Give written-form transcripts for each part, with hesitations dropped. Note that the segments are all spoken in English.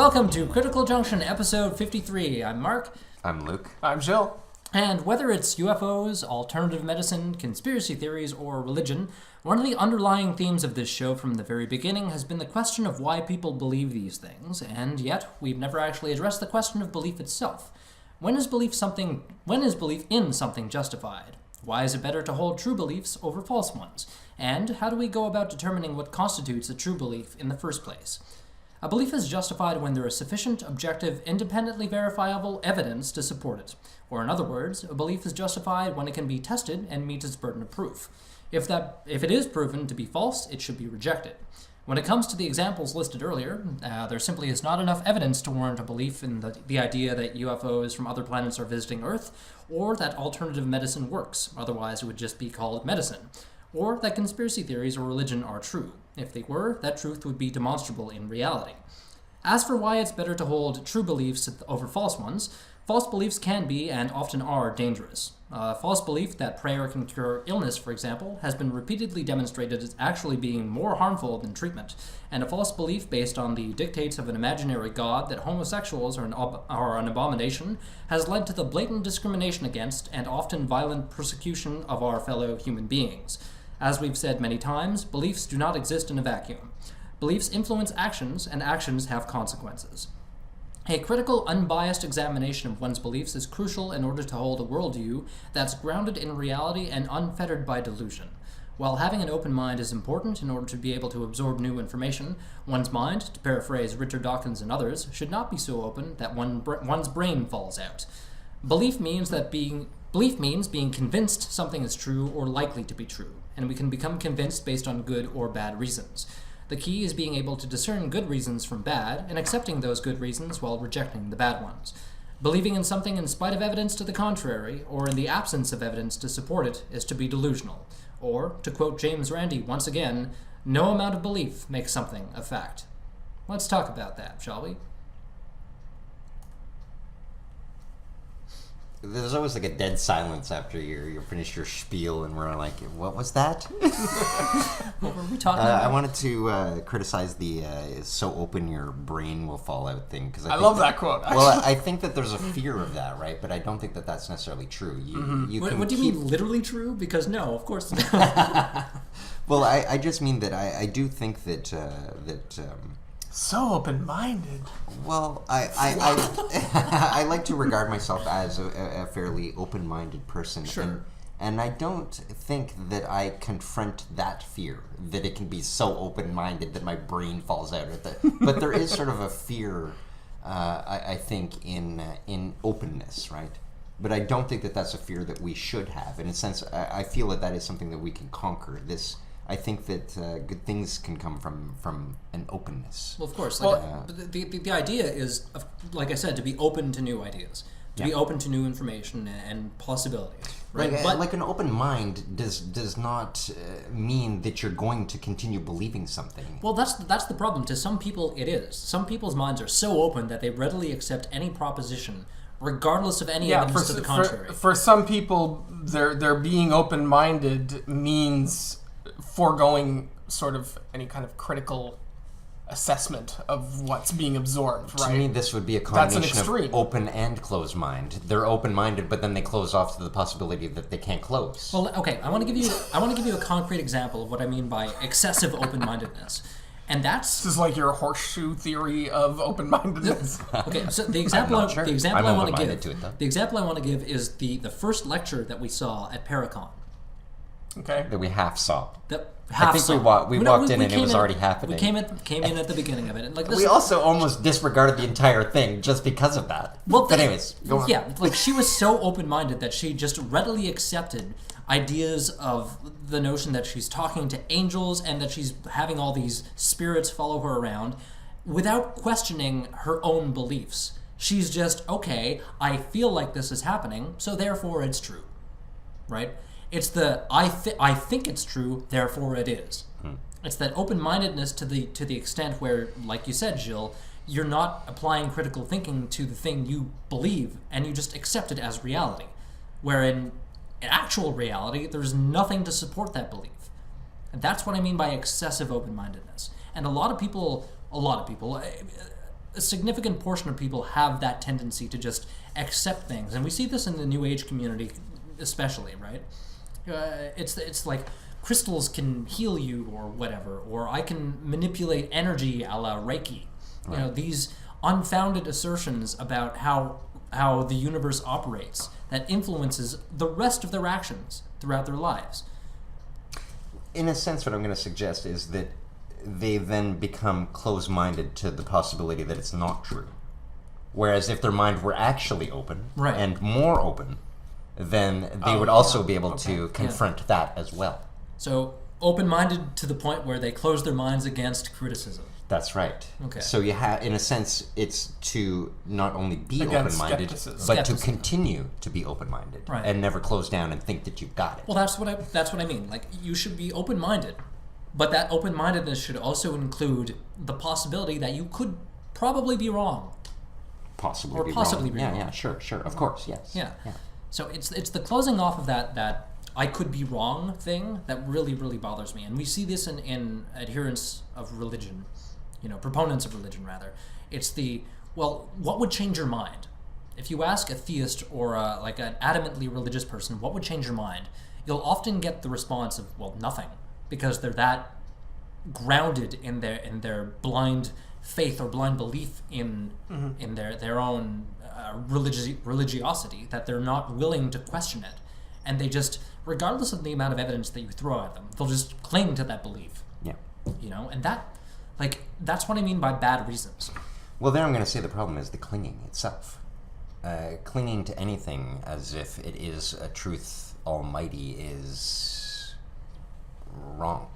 Welcome to Critical Junction, episode 53. I'm Mark. I'm Luke. I'm Jill. And whether it's UFOs, alternative medicine, conspiracy theories, or religion, one of the underlying themes of this show from the very beginning has been the question of why people believe these things, and yet we've never actually addressed the question of belief itself. When is belief in something justified? Why is it better to hold true beliefs over false ones? And how do we go about determining what constitutes a true belief in the first place? A belief is justified when there is sufficient, objective, independently verifiable evidence to support it. Or in other words, a belief is justified when it can be tested and meets its burden of proof. If it is proven to be false, it should be rejected. When it comes to the examples listed earlier, there simply is not enough evidence to warrant a belief in the idea that UFOs from other planets are visiting Earth, or that alternative medicine works, otherwise it would just be called medicine, or that conspiracy theories or religion are true. If they were, that truth would be demonstrable in reality. As for why it's better to hold true beliefs over false ones, false beliefs can be, and often are, dangerous. A false belief that prayer can cure illness, for example, has been repeatedly demonstrated as actually being more harmful than treatment, and a false belief based on the dictates of an imaginary god that homosexuals are an abomination has led to the blatant discrimination against and often violent persecution of our fellow human beings. As we've said many times, beliefs do not exist in a vacuum. Beliefs influence actions, and actions have consequences. A critical, unbiased examination of one's beliefs is crucial in order to hold a worldview that's grounded in reality and unfettered by delusion. While having an open mind is important in order to be able to absorb new information, one's mind, to paraphrase Richard Dawkins and others, should not be so open that one's brain falls out. Belief means being convinced something is true or likely to be true, and we can become convinced based on good or bad reasons. The key is being able to discern good reasons from bad, and accepting those good reasons while rejecting the bad ones. Believing in something in spite of evidence to the contrary, or in the absence of evidence to support it, is to be delusional. Or, to quote James Randi once again, no amount of belief makes something a fact. Let's talk about that, shall we? There's always like a dead silence after you finish your spiel, and we're like, what was that? What were we talking about? I wanted to criticize the so open your brain will fall out thing. Cause I love that quote, actually. Well, I think that there's a fear of that, right? But I don't think that that's necessarily true. What do you mean literally true? Because no, of course not. Well, I just mean that I do think that... So open-minded. Well, I like to regard myself as a fairly open-minded person. Sure. And I don't think that I confront that fear, that it can be so open-minded that my brain falls out at the... But there is sort of a fear, I think, in openness, right? But I don't think that that's a fear that we should have. In a sense, I feel that is something that we can conquer. I think that good things can come from an openness. Well, of course. The idea is, like I said, to be open to new ideas, to be open to new information and possibilities. Right? Like an open mind does not mean that you're going to continue believing something. Well, that's the problem. To some people, it is. Some people's minds are so open that they readily accept any proposition, regardless of any evidence to the contrary. For some people, their being open-minded means foregoing sort of any kind of critical assessment of what's being absorbed, right? To me, this would be a combination of open and closed mind. They're open-minded, but then they close off to the possibility that they can't close. Well, okay, I want to give you a concrete example of what I mean by excessive open-mindedness. And this is like your horseshoe theory of open-mindedness. Okay, so the example I want to give is the first lecture that we saw at Paracon. Okay. That we half saw. I think we walked in and it was already happening. We came in at the beginning of it. And we also almost disregarded the entire thing just because of that. Well, but anyways, go on. Yeah, like she was so open-minded that she just readily accepted ideas of the notion that she's talking to angels and that she's having all these spirits follow her around without questioning her own beliefs. She's just, okay, I feel like this is happening, so therefore it's true. Right? It's the I think it's true, therefore it is. It's that open-mindedness to the extent where, like you said, Jill, you're not applying critical thinking to the thing you believe, and you just accept it as reality. Where in actual reality, there's nothing to support that belief. And that's what I mean by excessive open-mindedness. And a lot of people, a significant portion of people have that tendency to just accept things, and we see this in the New Age community, especially, right? It's like crystals can heal you or whatever, or I can manipulate energy a la Reiki. Right. You know, these unfounded assertions about how the universe operates that influences the rest of their actions throughout their lives. In a sense, what I'm going to suggest is that they then become closed-minded to the possibility that it's not true. Whereas if their mind were actually open, Right. and more open, then they would also be able to confront that as well. So open-minded to the point where they close their minds against criticism. That's right. Okay. So you have, in a sense, it's to not only be Against open-minded, skepticism. but to Skepticism. continue to be open-minded Right. and never close down and think that you've got it. Well, that's what I mean. Like, you should be open-minded, but that open-mindedness should also include the possibility that you could probably be wrong. Possibly Or be possibly wrong. be yeah, wrong. Yeah, sure, of course, yes. Yeah. So it's the closing off of that I could be wrong thing that really, really bothers me. And we see this in adherents of religion, proponents of religion, rather. It's what would change your mind? If you ask a theist or like an adamantly religious person, what would change your mind? You'll often get the response of, well, nothing, because they're that grounded in their blind faith or blind belief in their own religiosity that they're not willing to question it, and they just, regardless of the amount of evidence that you throw at them, they'll just cling to that belief. Yeah. And that's what I mean by bad reasons. Well, there I'm going to say the problem is the clinging itself. Clinging to anything as if it is a truth almighty is wrong.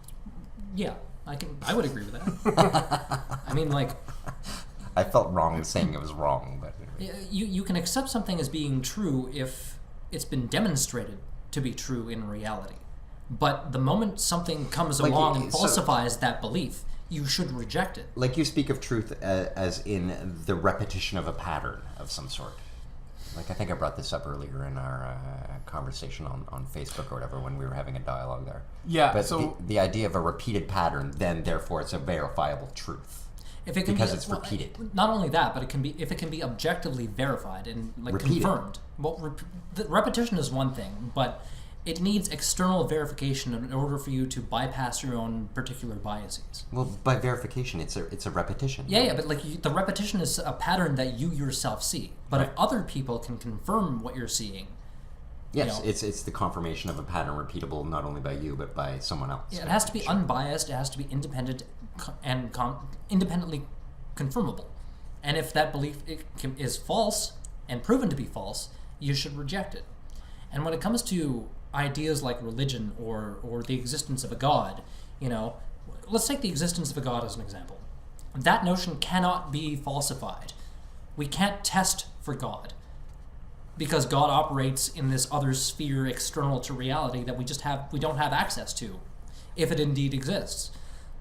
Yeah, I would agree with that. I mean, like, I felt wrong saying it was wrong, but you can accept something as being true if it's been demonstrated to be true in reality. But the moment something comes along and falsifies that belief, you should reject it. Like, you speak of truth as in the repetition of a pattern of some sort. Like, I think I brought this up earlier in our conversation on Facebook or whatever when we were having a dialogue there. Yeah, But so the idea of a repeated pattern, then therefore it's a verifiable truth. If it can Because it's repeated. Not only that, but if it can be objectively verified and Repeated. confirmed. Well, the repetition is one thing, but it needs external verification in order for you to bypass your own particular biases. Well, by verification, it's a repetition. Yeah, but the repetition is a pattern that you yourself see. But if other people can confirm what you're seeing, Yes, it's the confirmation of a pattern repeatable not only by you but by someone else. yeah, it has to be unbiased. It has to be independent and independently confirmable. And if that belief is false and proven to be false, you should reject it. And when it comes to ideas like religion or the existence of a god, let's take the existence of a god as an example. That notion cannot be falsified. We can't test for God, because God operates in this other sphere external to reality that we don't have access to, if it indeed exists.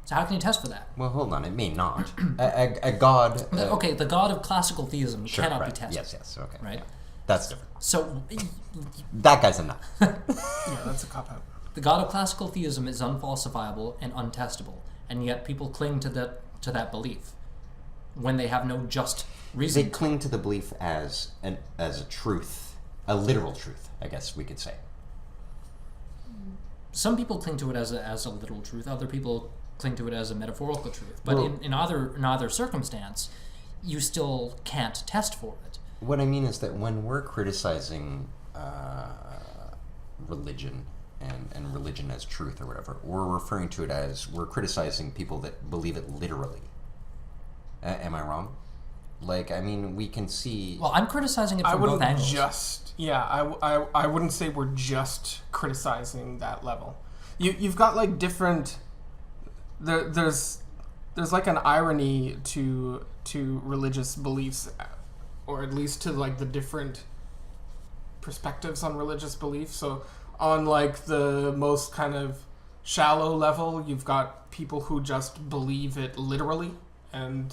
So how can you test for that? Well, hold on, it may not. a god... Okay, the God of classical theism cannot right. be tested. Yes, okay. Right? Yeah. That's different. So That guy's a nut. yeah, that's a cop-out. the God of classical theism is unfalsifiable and untestable, and yet people cling to that belief when they have no just reason. They cling to the belief as a truth, a literal truth, I guess we could say. Some people cling to it as a literal truth. Other people cling to it as a metaphorical truth. But Well, in either circumstance, you still can't test for it. What I mean is that when we're criticizing religion and religion as truth or whatever, we're referring to it as we're criticizing people that believe it literally. Am I wrong? Like, I mean, we can see... Well, I'm criticizing it I from both wouldn't angles. I wouldn't say we're just criticizing that level. You've got like different... There's like an irony to religious beliefs, or at least to like the different perspectives on religious beliefs. So on like the most kind of shallow level, you've got people who just believe it literally and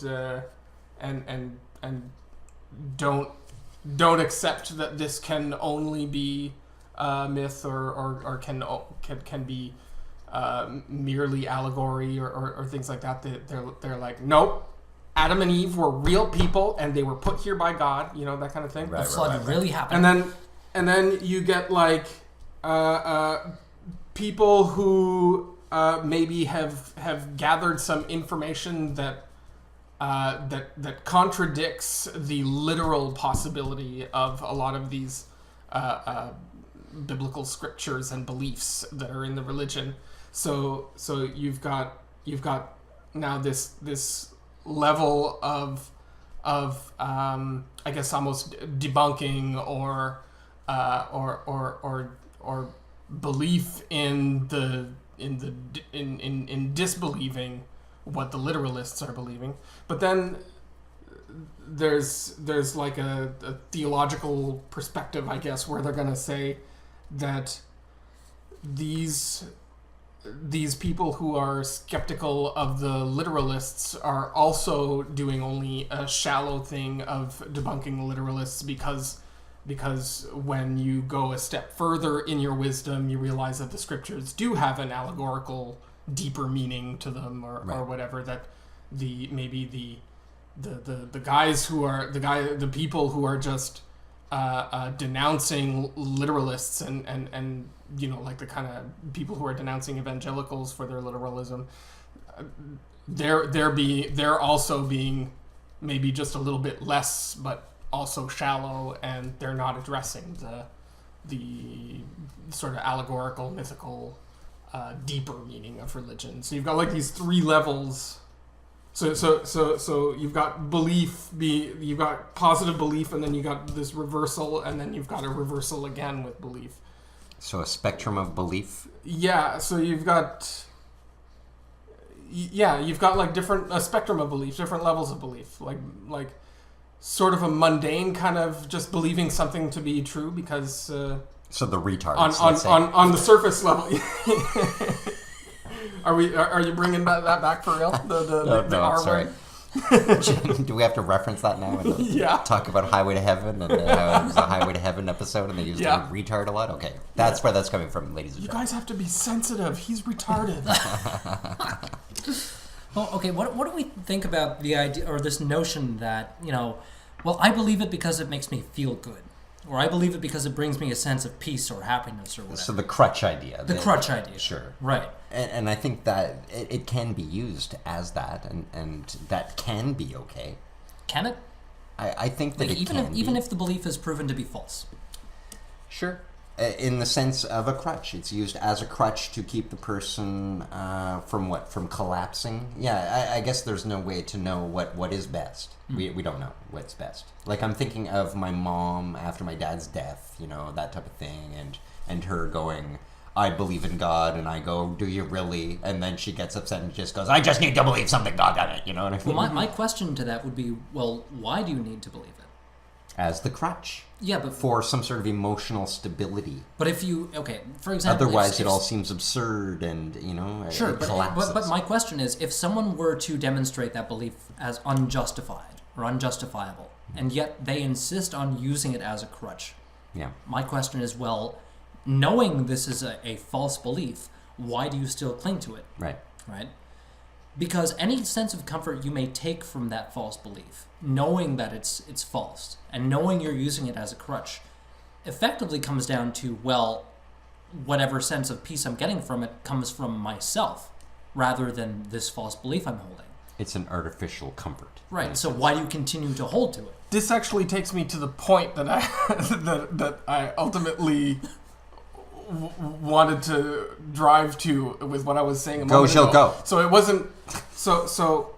don't accept that this can only be myth or can be merely allegory or things like that. They're like, nope, Adam and Eve were real people and they were put here by God, that kind of thing. The flood really happened. And then you get like people who maybe have gathered some information that contradicts the literal possibility of a lot of these biblical scriptures and beliefs that are in the religion. So you've got now this level of I guess almost debunking or belief in disbelieving what the literalists are believing. But then there's like a theological perspective, I guess, where they're going to say that these people who are skeptical of the literalists are also doing only a shallow thing of debunking the literalists because when you go a step further in your wisdom, you realize that the scriptures do have an allegorical, deeper meaning to them, or whatever. That the people who are just denouncing literalists and like the kind of people who are denouncing evangelicals for their literalism, they're also being maybe just a little bit less, but also shallow, and they're not addressing the sort of allegorical, mythical, deeper meaning of religion. So you've got like these three levels. So you've got belief, you've got positive belief, and then you got this reversal, and then you've got a reversal again with belief. So a spectrum of belief? Yeah, so you've got like a spectrum of belief, different levels of belief, like sort of a mundane kind of just believing something to be true because so the retards on the surface level. Are you bringing that back for real? The R sorry. Do we have to reference that now? Yeah. Talk about Highway to Heaven and how it was a Highway to Heaven episode and they used the word retard a lot? Okay. That's where that's coming from, ladies and gentlemen. You guys have to be sensitive. He's retarded. Well, okay, what do we think about the idea or this notion that, well, I believe it because it makes me feel good. Or I believe it because it brings me a sense of peace or happiness or whatever. So the crutch idea. The crutch idea. Sure. Right. And I think that it can be used as that, and that can be okay. Can it? I think that even if the belief is proven to be false. Sure. In the sense of a crutch. It's used as a crutch to keep the person from collapsing. Yeah, I guess there's no way to know what is best. We don't know what's best. Like, I'm thinking of my mom after my dad's death, that type of thing, and her going, I believe in God, and I go, do you really? And then she gets upset and just goes, I just need to believe something, God damn it, you know what I mean? Well, my question to that would be, well, why do you need to believe it? As the crutch. Yeah, but for some sort of emotional stability. But if you, for example... Otherwise, it all seems absurd and, sure, it collapses. But my question is, if someone were to demonstrate that belief as unjustified or unjustifiable, and yet they insist on using it as a crutch, my question is, well, knowing this is a false belief, why do you still cling to it? Right. Right? Because any sense of comfort you may take from that false belief, knowing that it's false, and knowing you're using it as a crutch, effectively comes down to, well, whatever sense of peace I'm getting from it comes from myself, rather than this false belief I'm holding. It's an artificial comfort. Right, so why do you continue to hold to it? This actually takes me to the point that I ultimately wanted to drive to with what I was saying a moment ago. Go. So it wasn't... So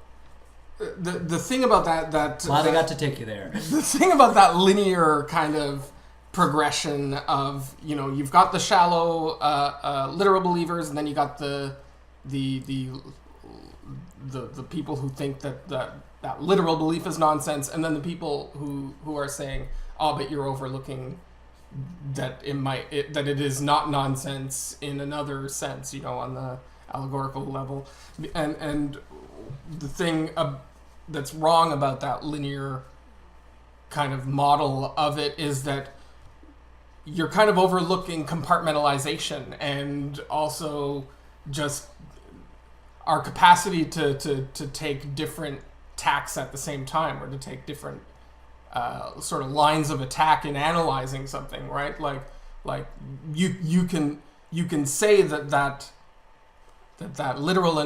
the thing about that... Glad I got to take you there. The thing about that linear kind of progression of, you've got the shallow literal believers, and then you got the people who think that literal belief is nonsense, and then the people who are saying, oh, but you're overlooking that it is not nonsense in another sense, on the allegorical level, and the thing that's wrong about that linear kind of model of it is that you're kind of overlooking compartmentalization and also just our capacity to take different tacks at the same time, or to take different sort of lines of attack in analyzing something, right? Like you can say that literal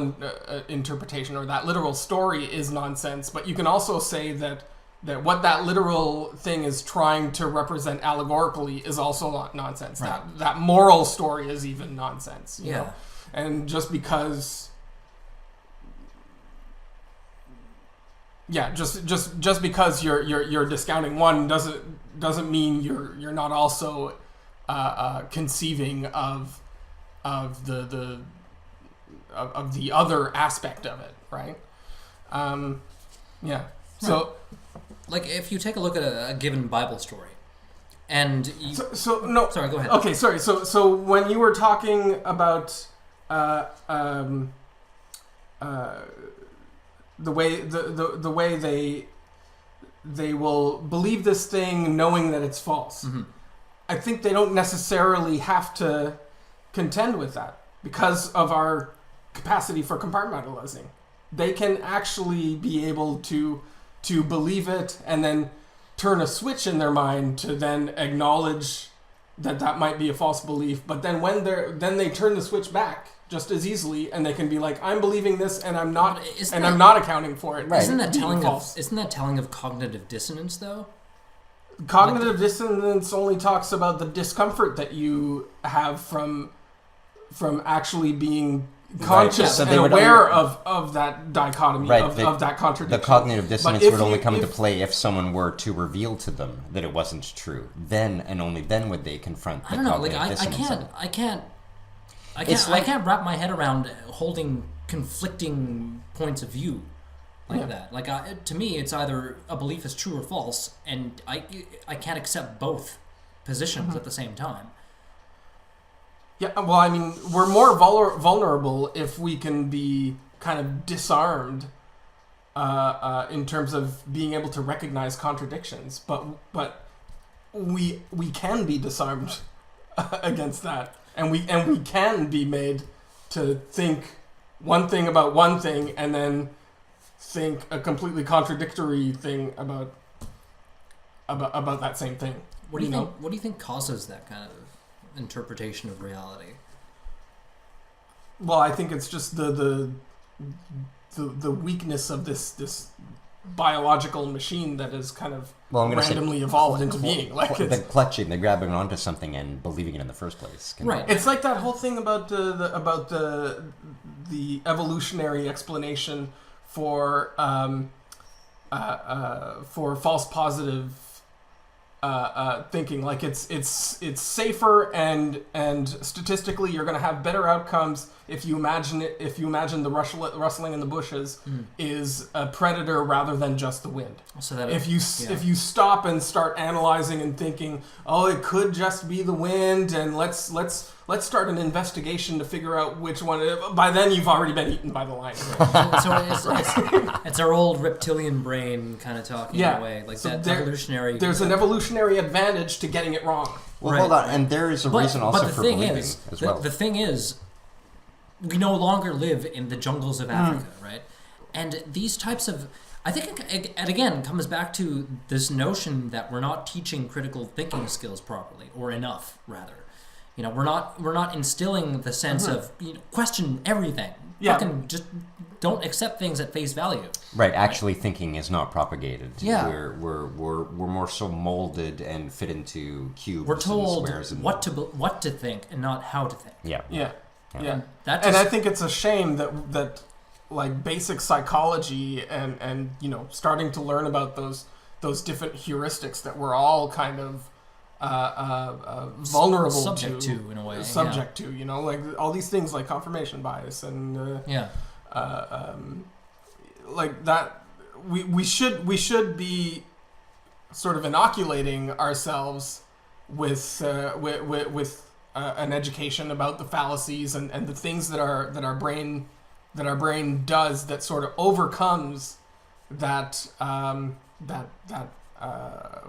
interpretation or that literal story is nonsense, but you can also say that what that literal thing is trying to represent allegorically is also nonsense. Right. That moral story is even nonsense. You Yeah. know? And just because, just because you're discounting one doesn't mean you're not also conceiving of the other aspect of it, right? Yeah. So, like, if you take a look at a given Bible story, and you... so no. Sorry, go ahead. Okay, sorry. So when you were talking about the way they will believe this thing knowing that it's false, Mm-hmm. I think they don't necessarily have to contend with that because of our capacity for compartmentalizing. They can actually be able to believe it and then turn a switch in their mind to then acknowledge that might be a false belief. But then then they turn the switch back just as easily, and they can be like, I'm believing this and I'm not accounting for it. Right. Isn't that being telling of cognitive dissonance, though? Cognitive dissonance only talks about the discomfort that you have from actually being conscious So they and would aware of that dichotomy, Right, of that contradiction. The cognitive dissonance if would only you- come into if- play if someone were to reveal to them that it wasn't true. Then and only then would they confront the I don't know. Like, cognitive dissonance. I can't wrap my head around holding conflicting points of view like that. Like, to me, it's either a belief is true or false, and I can't accept both positions at the same time. Yeah, well, I mean, we're more vulnerable if we can be kind of disarmed in terms of being able to recognize contradictions. But we can be disarmed against that, and we can be made to think one thing about one thing and then think a completely contradictory thing about that same thing. What do you think? What do you think causes that kind of interpretation of reality? Well, I think it's just the weakness of this biological machine that is kind of randomly evolved into being. Like the clutching, the grabbing onto something and believing it in the first place. Right. It's like that whole thing about the evolutionary explanation for false positive thinking. Like it's safer and statistically you're going to have better outcomes if you imagine the rustling in the bushes is a predator rather than just the wind. So that if you stop and start analyzing and thinking, oh, it could just be the wind, and let's start an investigation to figure out which one. By then, you've already been eaten by the lion. It's our old reptilian brain kind of talking in a way, like so that evolutionary. There's an evolutionary advantage to getting it wrong. Well, hold on, and there is a reason also for believing as well. The thing is, we no longer live in the jungles of Africa, right? And these types of, I think it again comes back to this notion that we're not teaching critical thinking skills properly, or enough, rather. You know, we're not instilling the sense of question everything. Yeah. Fucking just don't accept things at face value. Right, actually thinking is not propagated. Yeah. We're more so molded and fit into cubes. We're told and squares and what to think and not how to think. Yeah. Yeah. And I think it's a shame that like basic psychology and starting to learn about those different heuristics that we're all kind of vulnerable subject to in a way. Subject to, like all these things like confirmation bias and like that. We should be sort of inoculating ourselves with an education about the fallacies and the things that our brain does that sort of overcomes that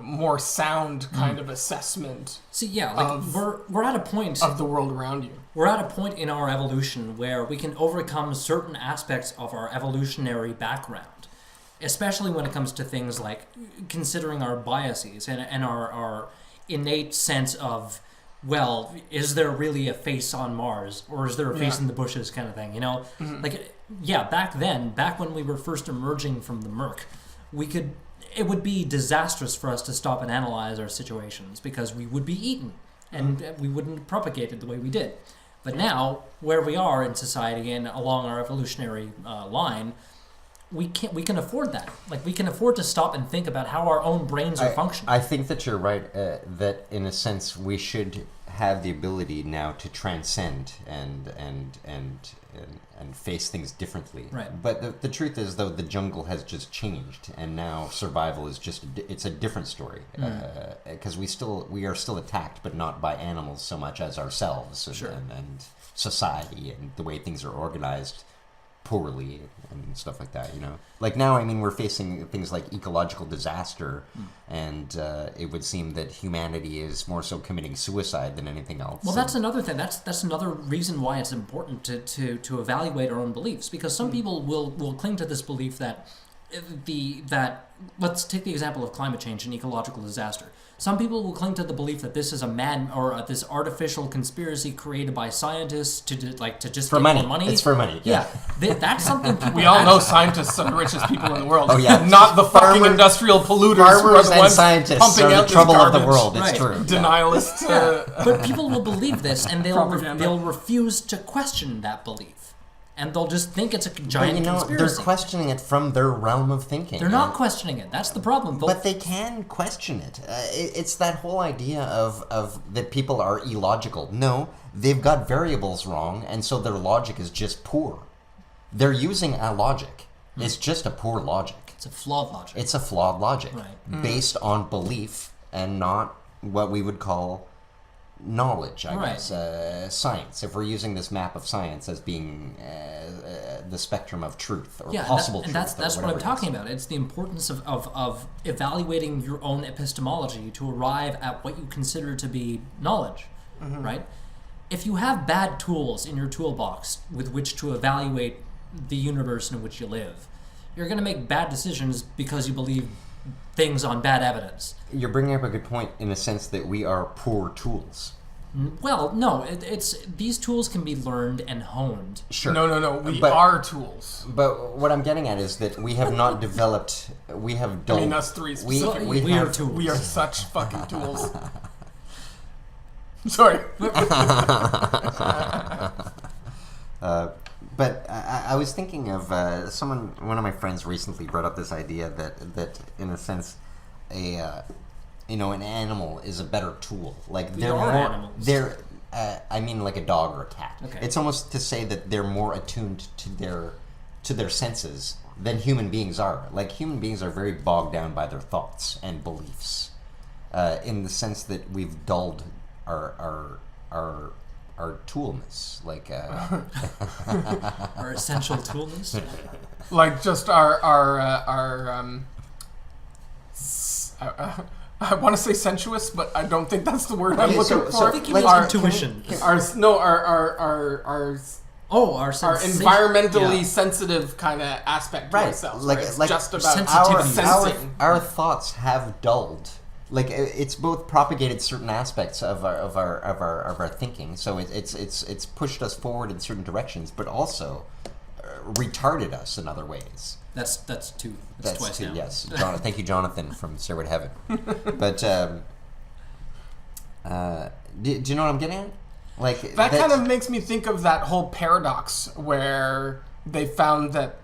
more sound kind of assessment. See, like we're at a point of the world around you. We're at a point in our evolution where we can overcome certain aspects of our evolutionary background. especially when it comes to things like considering our biases and our innate sense of, well, is there really a face on Mars, or is there a face in the bushes kind of thing, you know? Like, yeah, back when we were first emerging from the murk, it would be disastrous for us to stop and analyze our situations because we would be eaten and we wouldn't have propagated the way we did. But now, where we are in society and along our evolutionary line, we can afford that. Like, we can afford to stop and think about how our own brains are functioning. I think that you're right, that in a sense we should have the ability now to transcend and face things differently. Right. But the truth is, though, the jungle has just changed, and now survival is it's a different story. Because we are still attacked, but not by animals so much as ourselves and society and the way things are organized poorly and stuff like that, you know. Like now, I mean, we're facing things like ecological disaster, and it would seem that humanity is more so committing suicide than anything else. Well, that's another thing. That's another reason why it's important to evaluate our own beliefs, because some people will cling to this belief that let's take the example of climate change and ecological disaster. Some people will cling to the belief that this is this artificial conspiracy created by scientists to just for get money. more money. It's for money. Yeah, that's something people We all know scientists are the richest people in the world. Oh, yeah. Not the fucking industrial polluters who are farmers the and ones scientists pumping are out the trouble this of the garbage. world. It's Right. true. Denialists. But people will believe this, and Propaganda. they'll refuse to question that belief, and they'll just think it's a But giant you know, conspiracy. they're questioning it from their realm of thinking. They're not questioning it. That's the problem. But they can question it. It's that whole idea of that people are illogical. No, they've got variables wrong, and so their logic is just poor. They're using a logic. It's just a poor logic. It's a flawed logic. It's a flawed logic Right. based on belief and not what we would call knowledge, I Right. guess. Science. If we're using this map of science as being the spectrum of truth or possible and truth. that's what I'm talking about. It's the importance of evaluating your own epistemology to arrive at what you consider to be knowledge, right? If you have bad tools in your toolbox with which to evaluate the universe in which you live, you're going to make bad decisions because you believe things on bad evidence. You're bringing up a good point in the sense that we are poor tools. Well, no, it's these tools can be learned and honed. Sure. No. We But- are tools. But what I'm getting at is that we have not developed. We have I dulled. mean, us three specifically. We are tools. We are such fucking tools. Sorry. But I was thinking of one of my friends recently brought up this idea that in a sense, an animal is a better tool. Like We they're are more. animals. They're. I mean, like a dog or a cat. Okay. It's almost to say that they're more attuned to their senses than human beings are. Like human beings are very bogged down by their thoughts and beliefs, in the sense that we've dulled our toolness, like Our essential toolness. Like just I want to say sensuous, but I don't think that's the word I'm Okay, looking so for. I think he like means Our- intuition. Our Our sensation. environmentally Yeah. sensitive kind of aspect to Right, ourselves. like- Right? It's like just about sensitivity. sensing. our thoughts have dulled. Like it's both propagated certain aspects of our thinking, so it's pushed us forward in certain directions, but also retarded us in other ways. That's two. That's twice two. now. Yes, thank you, Jonathan from Stairway to Heaven. But do you know what I'm getting at? Like That kind of makes me think of that whole paradox where they found that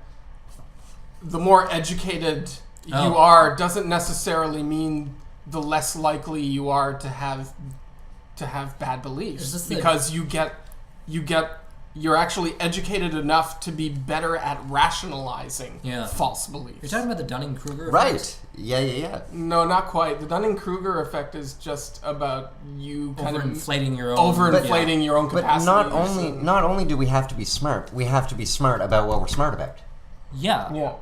the more educated you are doesn't necessarily mean the less likely you are to have bad Is beliefs, this the- because you're actually educated enough to be better at rationalizing false beliefs. You're talking about the Dunning-Kruger effect? right. Yeah. No, not quite. The Dunning-Kruger effect is just about you kind of Overinflating your own... overinflating your own But capacity. not only do we have to be smart, we have to be smart about what we're smart about. Yeah. Yeah.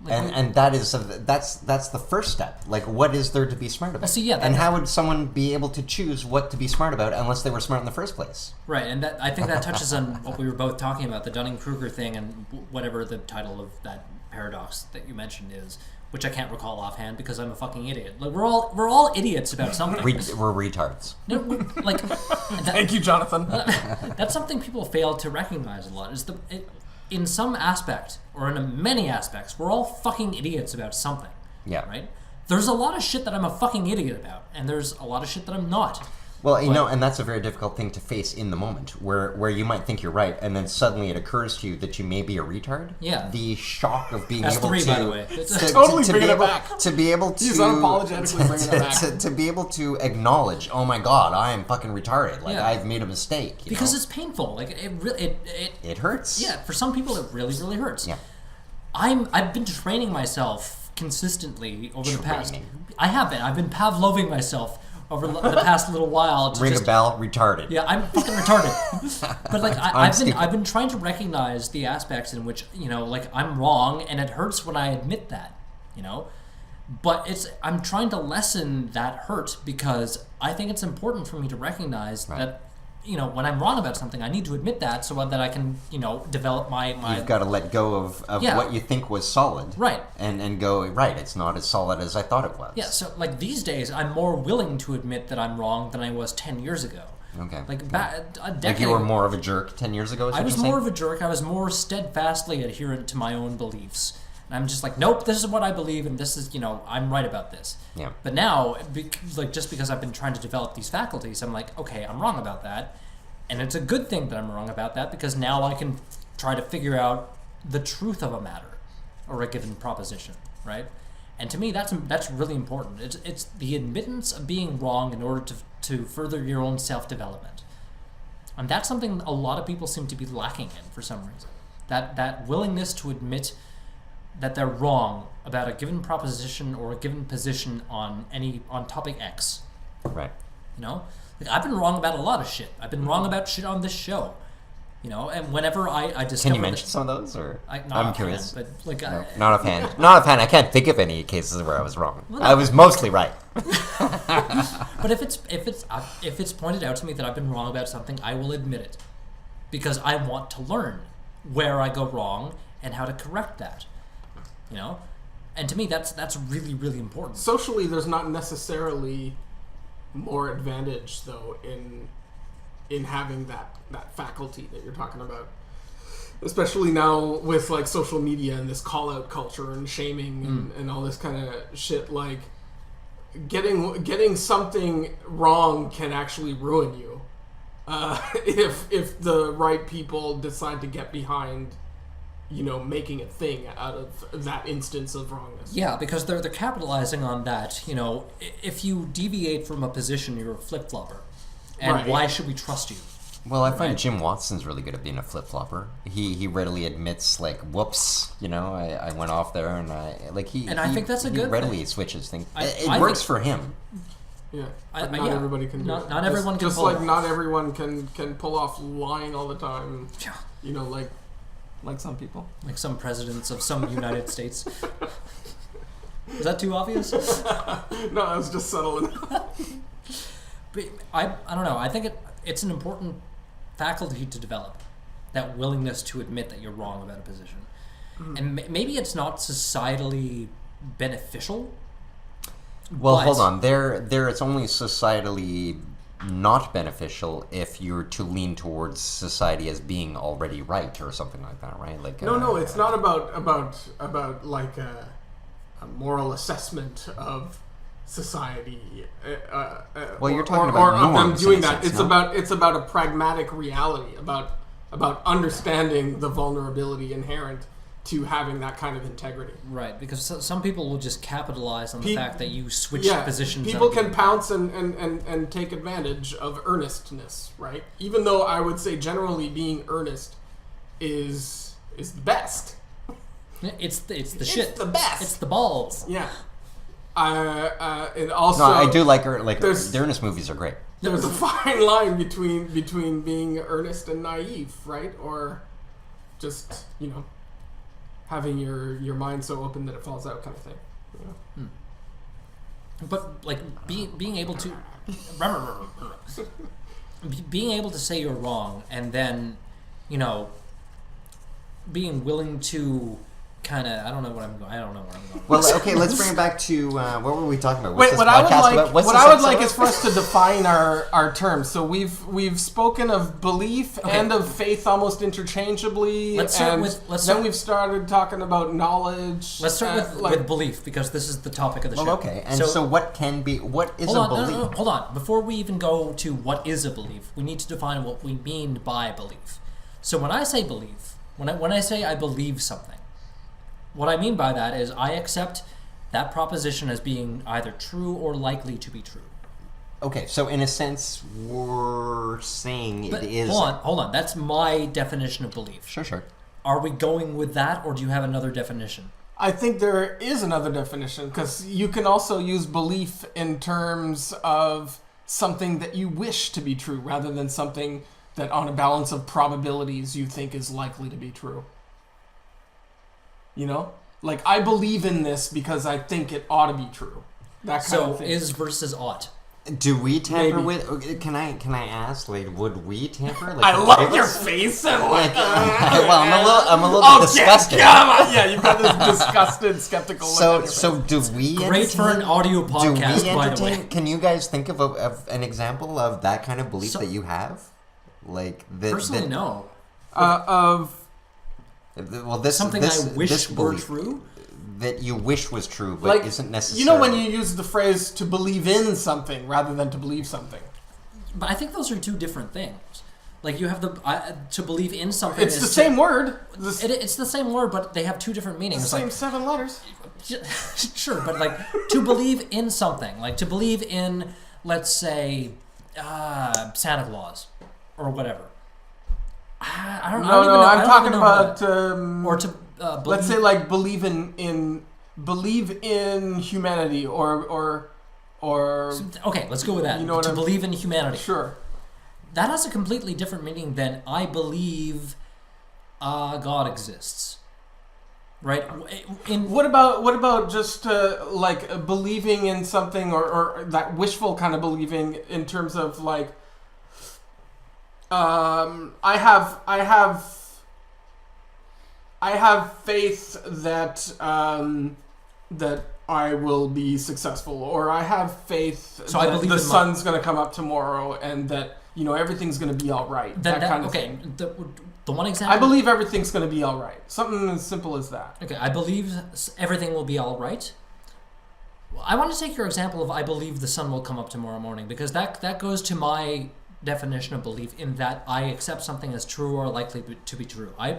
And that's the first step. Like, what is there to be smart about? See, yeah, and how would someone be able to choose what to be smart about unless they were smart in the first place? Right, and I think that touches on what we were both talking about, the Dunning-Kruger thing, and whatever the title of that paradox that you mentioned is, which I can't recall offhand because I'm a fucking idiot. Like, we're all idiots about something. We're retards. No, like, Thank you, Jonathan. That's something people fail to recognize a lot. In some aspect, or in many aspects, we're all fucking idiots about something. Yeah. Right? There's a lot of shit that I'm a fucking idiot about, and there's a lot of shit that I'm not. Well, and that's a very difficult thing to face in the moment, where you might think you're right, and then suddenly it occurs to you that you may be a retard. Yeah. The shock of being That's able 3, to... by the way. Totally bringing it back. To be able to... He's unapologetically bringing it back. To be able to acknowledge, oh my god, I am fucking retarded. Like, Yeah. I've made a mistake. Because it's painful. Like, it hurts. Yeah, for some people it really, really hurts. Yeah. I've been training myself consistently over the past... Training. I have been. I've been Pavloving myself over the past little while to Ring just... a bell, retarded. Yeah, I'm fucking retarded. But like I've been trying to recognize the aspects in which, like, I'm wrong, and it hurts when I admit that, But I'm trying to lessen that hurt because I think it's important for me to recognize that, when I'm wrong about something, I need to admit that so that I can, develop my... You've got to let go of what you think was solid. Right. And go, right, it's not as solid as I thought it was. Yeah, so, like, these days, I'm more willing to admit that I'm wrong than I was 10 years ago. Okay. Like, a decade Like you were more of a jerk 10 years ago? I was more of a jerk. I was more steadfastly adherent to my own beliefs. And I'm just like, nope, this is what I believe, and this is, I'm right about this. Yeah. But now, just because I've been trying to develop these faculties, I'm like, okay, I'm wrong about that. And it's a good thing that I'm wrong about that because now I can try to figure out the truth of a matter or a given proposition, right? And to me, that's really important. It's the admittance of being wrong in order to further your own self-development. And that's something a lot of people seem to be lacking in for some reason. That willingness to admit that they're wrong about a given proposition or a given position on topic X. Right. Like, I've been wrong about a lot of shit. I've been wrong about shit on this show. And whenever I discover... Can you mention some of those? Or I'm curious. But, like, no, not offhand. Not offhand. I can't think of any cases where I was wrong. Well, I was mostly right. But if it's pointed out to me that I've been wrong about something, I will admit it. Because I want to learn where I go wrong and how to correct that. And to me, that's really, really important. Socially, there's not necessarily more advantage, though, in having that faculty that you're talking about. Especially now with, like, social media and this call-out culture and shaming and all this kind of shit. Like, getting something wrong can actually ruin you if the right people decide to get behind making a thing out of that instance of wrongness. Yeah, because they're capitalizing on that. If you deviate from a position, you're a flip-flopper. And why should we trust you? Well, I find Jim Watson's really good at being a flip-flopper. He readily admits, like, whoops, I went off there, and I think that's a good readily thing. Switches things. It works for him. Yeah, not everybody can do it. Not everyone can just pull like off. Not everyone can pull off lying all the time. Yeah. Like some people. Like some presidents of some United States. Is that too obvious? No, I was just subtle enough. But I don't know. I think it's an important faculty to develop, that willingness to admit that you're wrong about a position. Mm-hmm. And maybe it's not societally beneficial. Well, hold on. There it's only societally not beneficial if you're to lean towards society as being already right or something like that, right? Like no, it's not about like a moral assessment of society. Well, you're talking about norms. I'm doing that. It's about a pragmatic reality, about understanding the vulnerability inherent to having that kind of integrity. Right, because some people will just capitalize on the fact that you switch positions. People can pounce and take advantage of earnestness, right? Even though I would say generally being earnest is the best. It's the shit. It's the best. It's the balls. Yeah. It also. No, I do like the earnest movies are great. There's a fine line between being earnest and naive, right? Or just having your mind so open that it falls out kind of thing. You know? But like being able to being able to say you're wrong, and then, you know, being willing to kind of, I don't know where I'm going. Well, okay, let's bring it back to what were we talking about? Wait, what I would like is for us to define our terms. So we've spoken of belief and of faith almost interchangeably. Then we've started talking about knowledge. Let's start with belief, because this is the topic of the show. Okay, and so what is a belief? No, hold on. Before we even go to what is a belief, we need to define what we mean by belief. So when I say belief, when I say I believe something, what I mean by that is I accept that proposition as being either true or likely to be true. Okay, so in a sense, we're saying it is... Hold on. That's my definition of belief. Sure. Are we going with that, or do you have another definition? I think there is another definition, because you can also use belief in terms of something that you wish to be true, rather than something that on a balance of probabilities you think is likely to be true. You know? Like, I believe in this because I think it ought to be true. That kind of thing. So, is versus ought. Do we tamper with... Can I ask, like, would we tamper? Like, I love your face and like... well, I'm a little bit disgusted. Come on. Yeah, you've got this disgusted, skeptical look on your face. So do we... Great for an audio podcast, by the way. Can you guys think of an example of that kind of belief that you have? Like... Personally, no. Something I wish were true? That you wish was true, but like, isn't necessarily... You know when you use the phrase to believe in something rather than to believe something? But I think those are two different things. Like, you have to believe in something... It's the same word. It's the same word, but they have two different meanings. It's the same 7 letters. Sure, but like, to believe in something. Like, to believe in, let's say, Santa Claus, or whatever. I don't know. I'm talking about or to let's say like believe in humanity or okay, let's go with that. You know to believe in humanity. Sure. That has a completely different meaning than I believe God exists. Right? What about just like believing in something or that wishful kind of believing in terms of like I have faith that that I will be successful, or I have faith that the sun's going to come up tomorrow, and that everything's going to be all right. That kind of thing. The one example. I believe everything's going to be all right. Something as simple as that. Okay, I believe everything will be all right. I want to take your example of I believe the sun will come up tomorrow morning, because that goes to my definition of belief, in that I accept something as true or likely to be true. I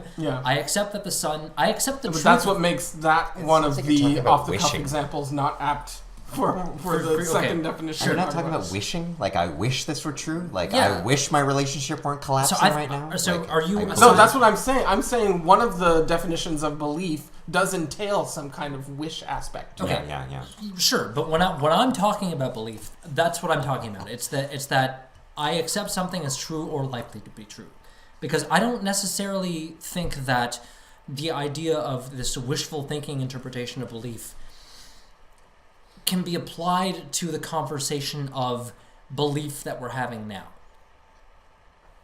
accept that the sun... I accept the truth. But that's what makes that one of the off-the-cuff examples not apt for the second definition. You're not talking about wishing? Like, I wish this were true? Like, I wish my relationship weren't collapsing right now? So like, are you... No, that's what I'm saying. I'm saying one of the definitions of belief does entail some kind of wish aspect. Okay. Yeah. Sure, but when I'm talking about belief, that's what I'm talking about. It's that I accept something as true or likely to be true. Because I don't necessarily think that the idea of this wishful thinking interpretation of belief can be applied to the conversation of belief that we're having now.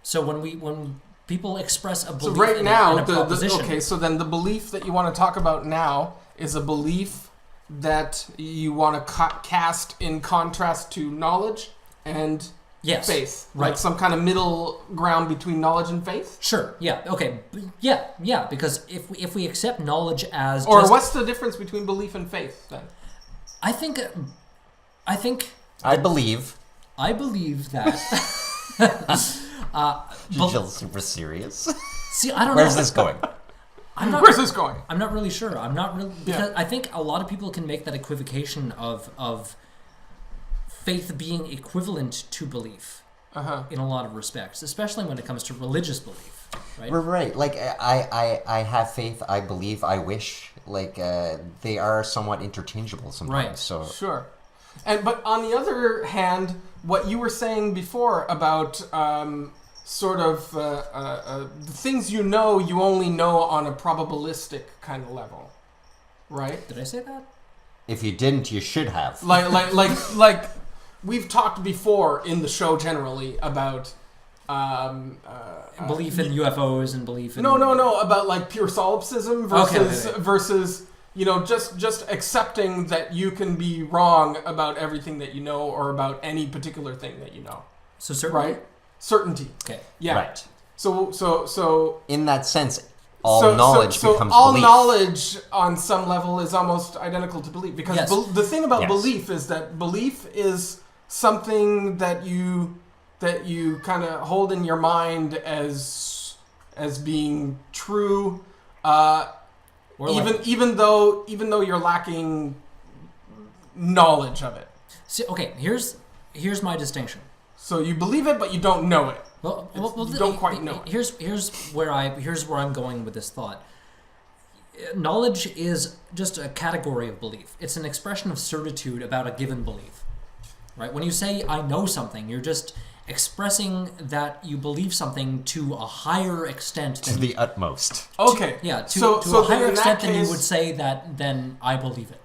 So when people express a belief in a proposition... Okay, so then the belief that you want to talk about now is a belief that you want to cast in contrast to knowledge and... Yes. Faith. Right. Like some kind of middle ground between knowledge and faith? Sure. Yeah. Okay. Yeah. Because if we accept knowledge as... Or what's the difference between belief and faith, then? I think... I believe that... You're super serious. See, I don't know. Where's this going? Where's this going? I'm not really sure. Because I think a lot of people can make that equivocation of faith being equivalent to belief in a lot of respects, especially when it comes to religious belief, right? Right. Like, I have faith, I believe, I wish. Like, they are somewhat interchangeable sometimes. Right. So. Sure. But on the other hand, what you were saying before about sort of the things you know, you only know on a probabilistic kind of level, right? Did I say that? If you didn't, you should have. Like we've talked before in the show generally about Belief in UFOs and belief in... No, about like pure solipsism versus just accepting that you can be wrong about everything that you know or about any particular thing that you know. So certainty? Right? Certainty. Okay. Yeah. Right. So in that sense, all knowledge becomes all belief. knowledge on some level is almost identical to belief, because Yes. the thing about Yes. belief is that belief is something that you kind of hold in your mind as being true, even though you're lacking knowledge of it. See, okay, here's my distinction. So you believe it, but you don't know it. Well, You don't quite know it. Here's where I'm going with this thought. Knowledge is just a category of belief. It's an expression of certitude about a given belief. Right? When you say I know something, you're just expressing that you believe something to a higher extent To than the utmost. Okay. to a higher in that extent than you case- would say that then I believe it.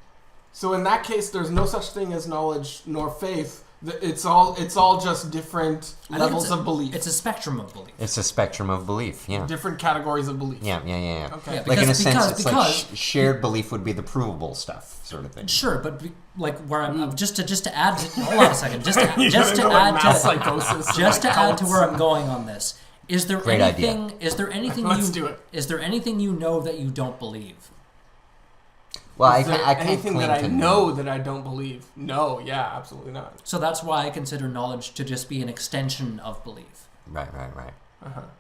So in that case, there's no such thing as knowledge nor faith. It's all just different I think levels of belief. It's a spectrum of belief. It's a spectrum of belief, yeah. Different categories of belief. Yeah. Okay. Yeah, Like in a because- sense, it's like because- shared belief would be the provable stuff, sort of thing. Sure, but like where I'm just to add to, hold on a second, just to You're just gonna to go like add mass to psychosis just to and add to cults. where I'm going on this. Is there Great anything? idea. Is there anything Let's you do it. Is there anything you know that you don't believe? Well, Is there I can't anything claim that I to know that I don't believe? No, yeah, absolutely not. So that's why I consider knowledge to just be an extension of belief. Right.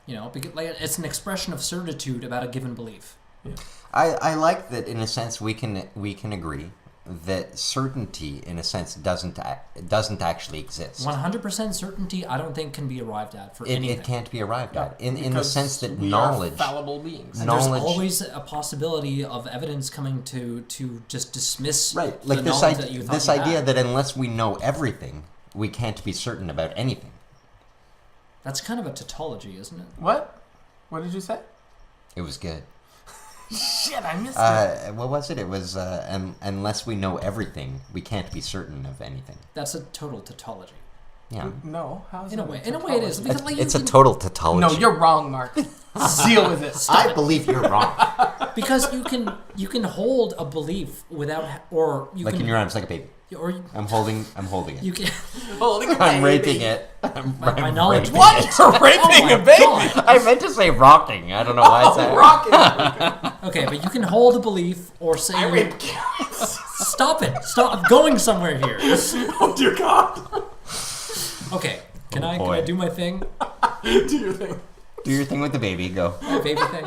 You know, because like it's an expression of certitude about a given belief. Yeah. I like that in a sense we can agree that certainty in a sense doesn't actually exist. 100% certainty, I don't think can be arrived at for anything. It can't be arrived at in the Because sense that we knowledge are fallible beings. And knowledge- there's always a possibility of evidence coming to just dismiss right the like this knowledge that you thought this you idea had. that unless we know everything we can't be certain about anything. That's kind of a tautology, isn't it? What? What did you say? It was good. Shit, I missed it. What was it? It was unless we know everything, we can't be certain of anything. That's a total tautology. Yeah, No, how's In a that way, it is. Because, like, it's you a can- total tautology. No, you're wrong, Mark. Deal with it. I believe you're wrong. because you can hold a belief without, or you Like can, in your arms, like a baby. or you, I'm holding it. you can. Holding a I'm baby. raping it. My knowledge. raping What? it. You're raping my a baby? God. I meant to say rocking. I don't know why I said Oh, rocket. Okay, but you can hold a belief or say. I rape carrots. Stop it! Stop! I'm going somewhere here. Oh, dear God. Okay, can I boy. do my thing? Do your thing. Do your thing with the baby. Go. My baby thing.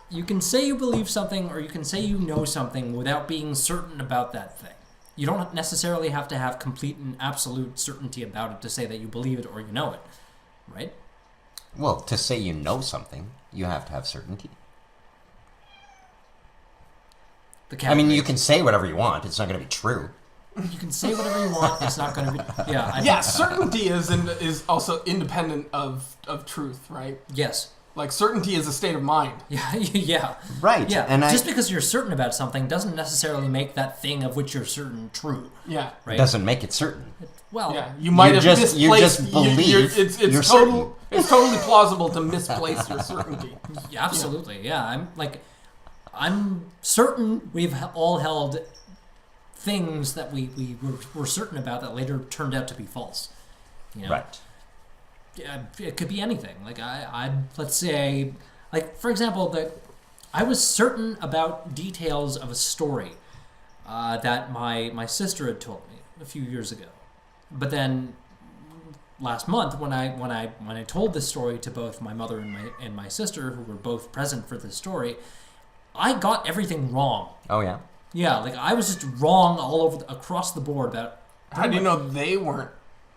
You can say you believe something, or you can say you know something without being certain about that thing. You don't necessarily have to have complete and absolute certainty about it to say that you believe it or you know it, right? Well, to say you know something, you have to have certainty. I mean, you can say whatever you want. It's not going to be true. You can say whatever you want. It's not going to be. Yeah. Yeah, certainty is also independent of truth, right? Yes. Like, certainty is a state of mind. Yeah. Yeah. Right. Yeah. And Just because you're certain about something doesn't necessarily make that thing of which you're certain true. Yeah. Right. doesn't make it certain. Well. Yeah, you might have just- you misplaced. just believe it's you're total. It's totally plausible to misplace your certainty. Yeah, absolutely. Yeah. I'm certain we've all held things that we were certain about that later turned out to be false. You know? Right. Yeah, it could be anything. Like I let's say, like for example, I was certain about details of a story that my sister had told me a few years ago, but then last month when I told this story to both my mother and my sister, who were both present for this story, I got everything wrong. Oh, yeah. Yeah, like I was just wrong all over across the board about. How do you know they weren't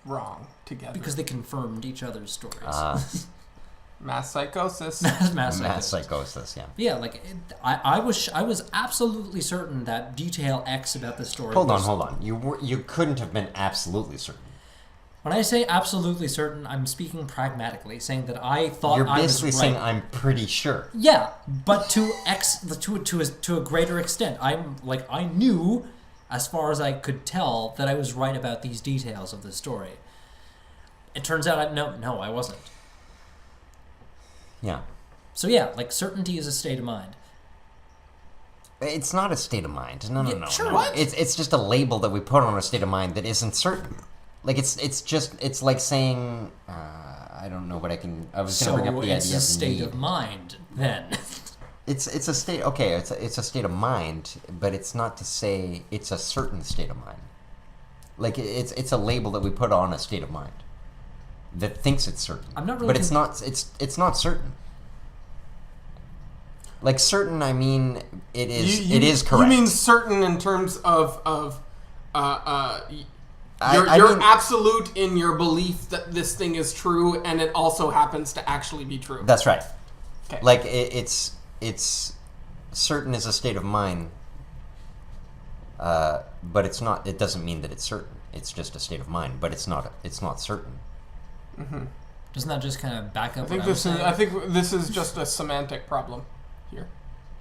wrong together? Because they confirmed each other's stories. Mass psychosis. Mass psychosis, yeah. Yeah, like I was absolutely certain that detail X about the story. Hold on. You couldn't have been absolutely certain. When I say absolutely certain, I'm speaking pragmatically, saying that I thought You're I was basically right. saying I'm pretty sure. Yeah, but to a greater extent. I knew, as far as I could tell, that I was right about these details of the story. It turns out no, I wasn't. Yeah. So yeah, like certainty is a state of mind. It's not a state of mind. No. Sure. No. What? It's just a label that we put on a state of mind that isn't certain. Like it's like saying I don't know, but I was going to bring up the idea of it's a state need. of mind then. It's a state. Okay, it's a state of mind, but it's not to say it's a certain state of mind. Like it's a label that we put on a state of mind that thinks it's certain. I'm not really. But it's not. It's not certain. Like certain, I mean, it is. It is correct. You mean certain in terms of you're mean, absolute in your belief that this thing is true, and it also happens to actually be true. That's right. Okay. Like it's certain is a state of mind, but it's not. It doesn't mean that it's certain. It's just a state of mind, but it's not. It's not certain. Mm-hmm. Doesn't that just kind of back up? I think this is just a semantic problem here.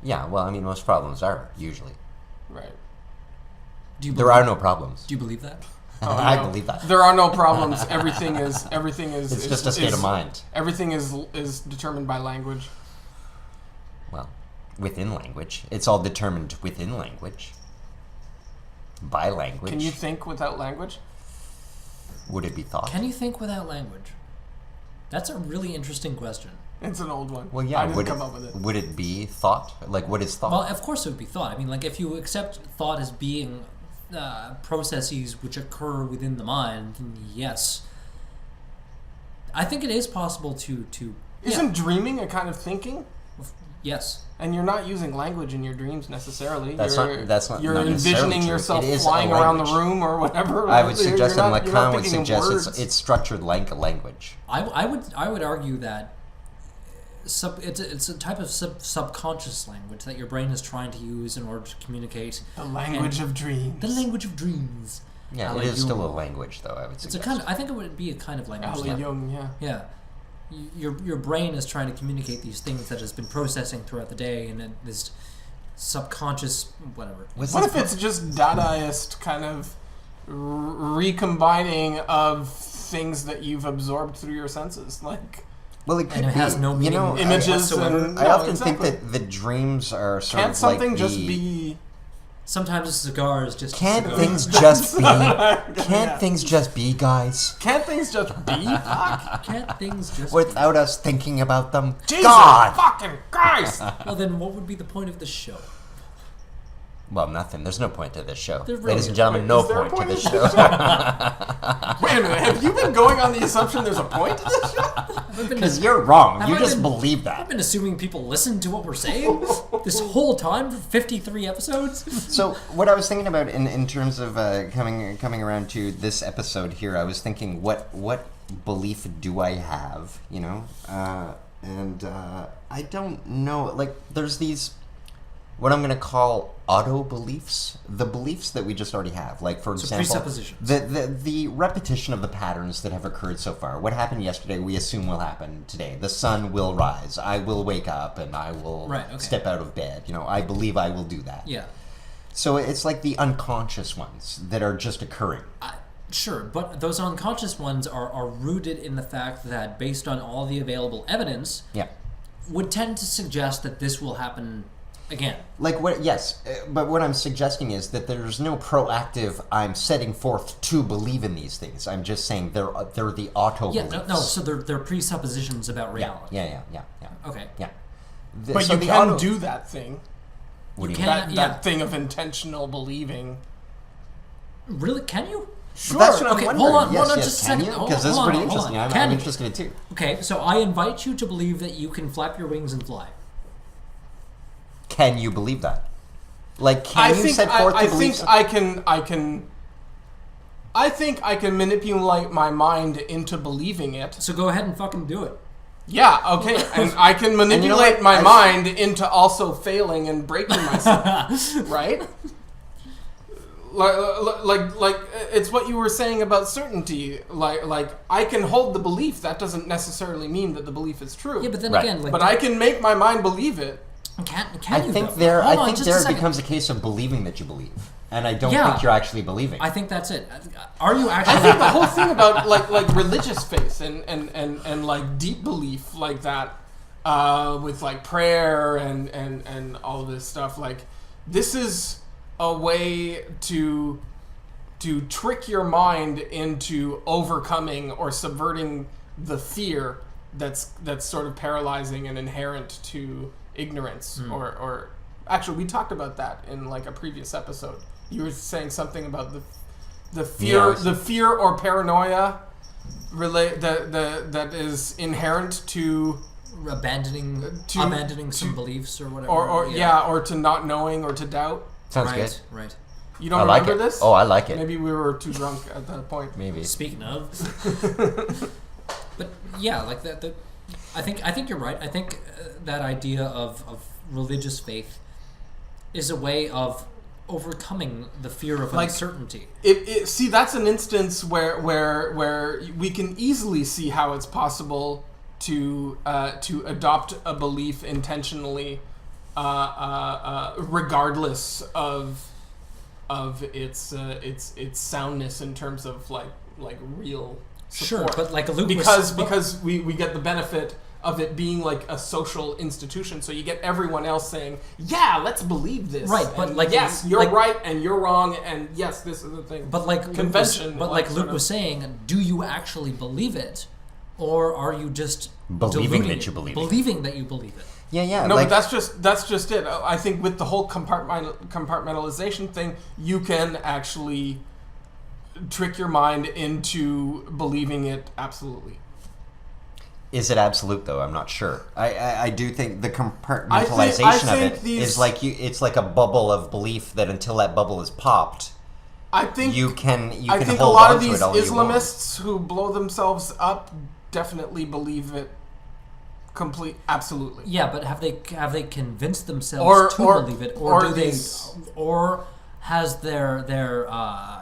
Yeah. Well, I mean, most problems are usually. Right. There are no problems. Do you believe that? I believe that. There are no problems. Everything is. It's just a state of mind. Everything is determined by language. Well, within language, it's all determined within language. By language. Can you think without language? Would it be thought? Can you think without language? That's a really interesting question. It's an old one. Well, yeah. I didn't come up with it. Would it be thought? Like, what is thought? Well, of course it would be thought. I mean, like, if you accept thought as being processes which occur within the mind, then yes. I think it is possible to Isn't dreaming a kind of thinking? Yes. And you're not using language in your dreams necessarily. That's not. You're not envisioning true. yourself It is flying a around the language. room or whatever. I would suggest that Lacan would thinking in suggest words. it's structured like a language. I would argue that it's a type of subconscious language that your brain is trying to use in order to communicate. The language of dreams. The language of dreams. Yeah, it is still a language, though. I would suggest. It's a kind of. I think it would be a kind of language. Jung, yeah. Yeah. Your brain is trying to communicate these things that it's been processing throughout the day, and this subconscious whatever. What if it's just Dadaist kind of recombining of things that you've absorbed through your senses, like? Well, it could and it be. has no meaning images. I often think that the dreams are sort Can't of something like just be? Sometimes a cigar is just. Can't things just be? Can't things just be, guys? Can't things just be? Fuck. Can't things just Without us thinking about them? Jesus God! fucking Christ! Well, then what would be the point of the show? Well, nothing. There's no point to this show. There really Ladies and is. gentlemen, no Is there a point to point this to show. Wait a minute, have you been going on the assumption there's a point to this show? Because you're wrong. Have You I just been- believe I've that. been assuming people listen to what we're saying this whole time for 53 episodes. So what I was thinking about in terms of coming around to this episode here, I was thinking what belief do I have, you know? And I don't know. Like, there's these, what I'm going to call auto-beliefs, the beliefs that we just already have. Like, for example, presuppositions. the repetition of the patterns that have occurred so far. What happened yesterday, we assume will happen today. The sun will rise. I will wake up and I will step out of bed. You know, I believe I will do that. Yeah. So it's like the unconscious ones that are just occurring. Sure, but those unconscious ones are rooted in the fact that, based on all the available evidence, would tend to suggest that this will happen again. Like what? Yes, but what I'm suggesting is that there's no proactive. I'm setting forth to believe in these things. I'm just saying they're the auto beliefs. No. So they're presuppositions about reality. Yeah. Okay. Yeah. But you can do that thing. What do you can. mean? That thing of intentional believing. Really? Can you? Sure. That's what I'm hold on. Yes, Just a second. Because this is pretty interesting. Hold on. I'm interested in it too. Okay, so I invite you to believe that you can flap your wings and fly. Can you believe that? Like, can you set forth the beliefs? I think I can manipulate my mind into believing it. So go ahead and fucking do it. Yeah, okay. And I can manipulate my mind into also failing and breaking myself. Right? like it's what you were saying about certainty. Like I can hold the belief. That doesn't necessarily mean that the belief is true. Yeah, but then Right. again, like, But I can make my mind believe it. can I you think though? there Hold I on, think just a there second. becomes a case of believing that you believe, and I don't Yeah. think you're actually believing. I think that's it. Are you I actually? think the whole thing about like religious faith and like deep belief like that, with like prayer and all of this stuff, like this is a way to trick your mind into overcoming or subverting the fear that's sort of paralyzing and inherent to ignorance. Or actually, we talked about that in like a previous episode. You were saying something about the fear, Yes. the fear or paranoia that is inherent to abandoning some beliefs or whatever. or to not knowing or to doubt. Sounds right, good. right. You don't I like remember it. this? Oh, I like it. Maybe we were too drunk at that point. Maybe. Speaking of, but yeah, like that. I think you're right. I think that idea of religious faith is a way of overcoming the fear of Like, uncertainty. See, that's an instance where we can easily see how it's possible to adopt a belief intentionally, regardless of its soundness in terms of like real support. Sure, but like Luke because we get the benefit of it being like a social institution, so you get everyone else saying, "Yeah, let's believe this." Right, but and like yes, you're like- right and you're wrong, and yes, this is the thing. But like convention. Luke was saying, do you actually believe it, or are you just Believing deluding that you believe it. believing that you believe it? Yeah. No, like, but that's just it. I think with the whole compartmentalization thing, you can actually trick your mind into believing it absolutely. is it absolute though? I'm not sure. I do think the compartmentalization I of think it these- is like it's like a bubble of belief that until that bubble is popped, I think you can I think a hold lot on of to these it all you want. Islamists who blow themselves up definitely believe it absolutely. Yeah, but have they convinced themselves to believe it, or has their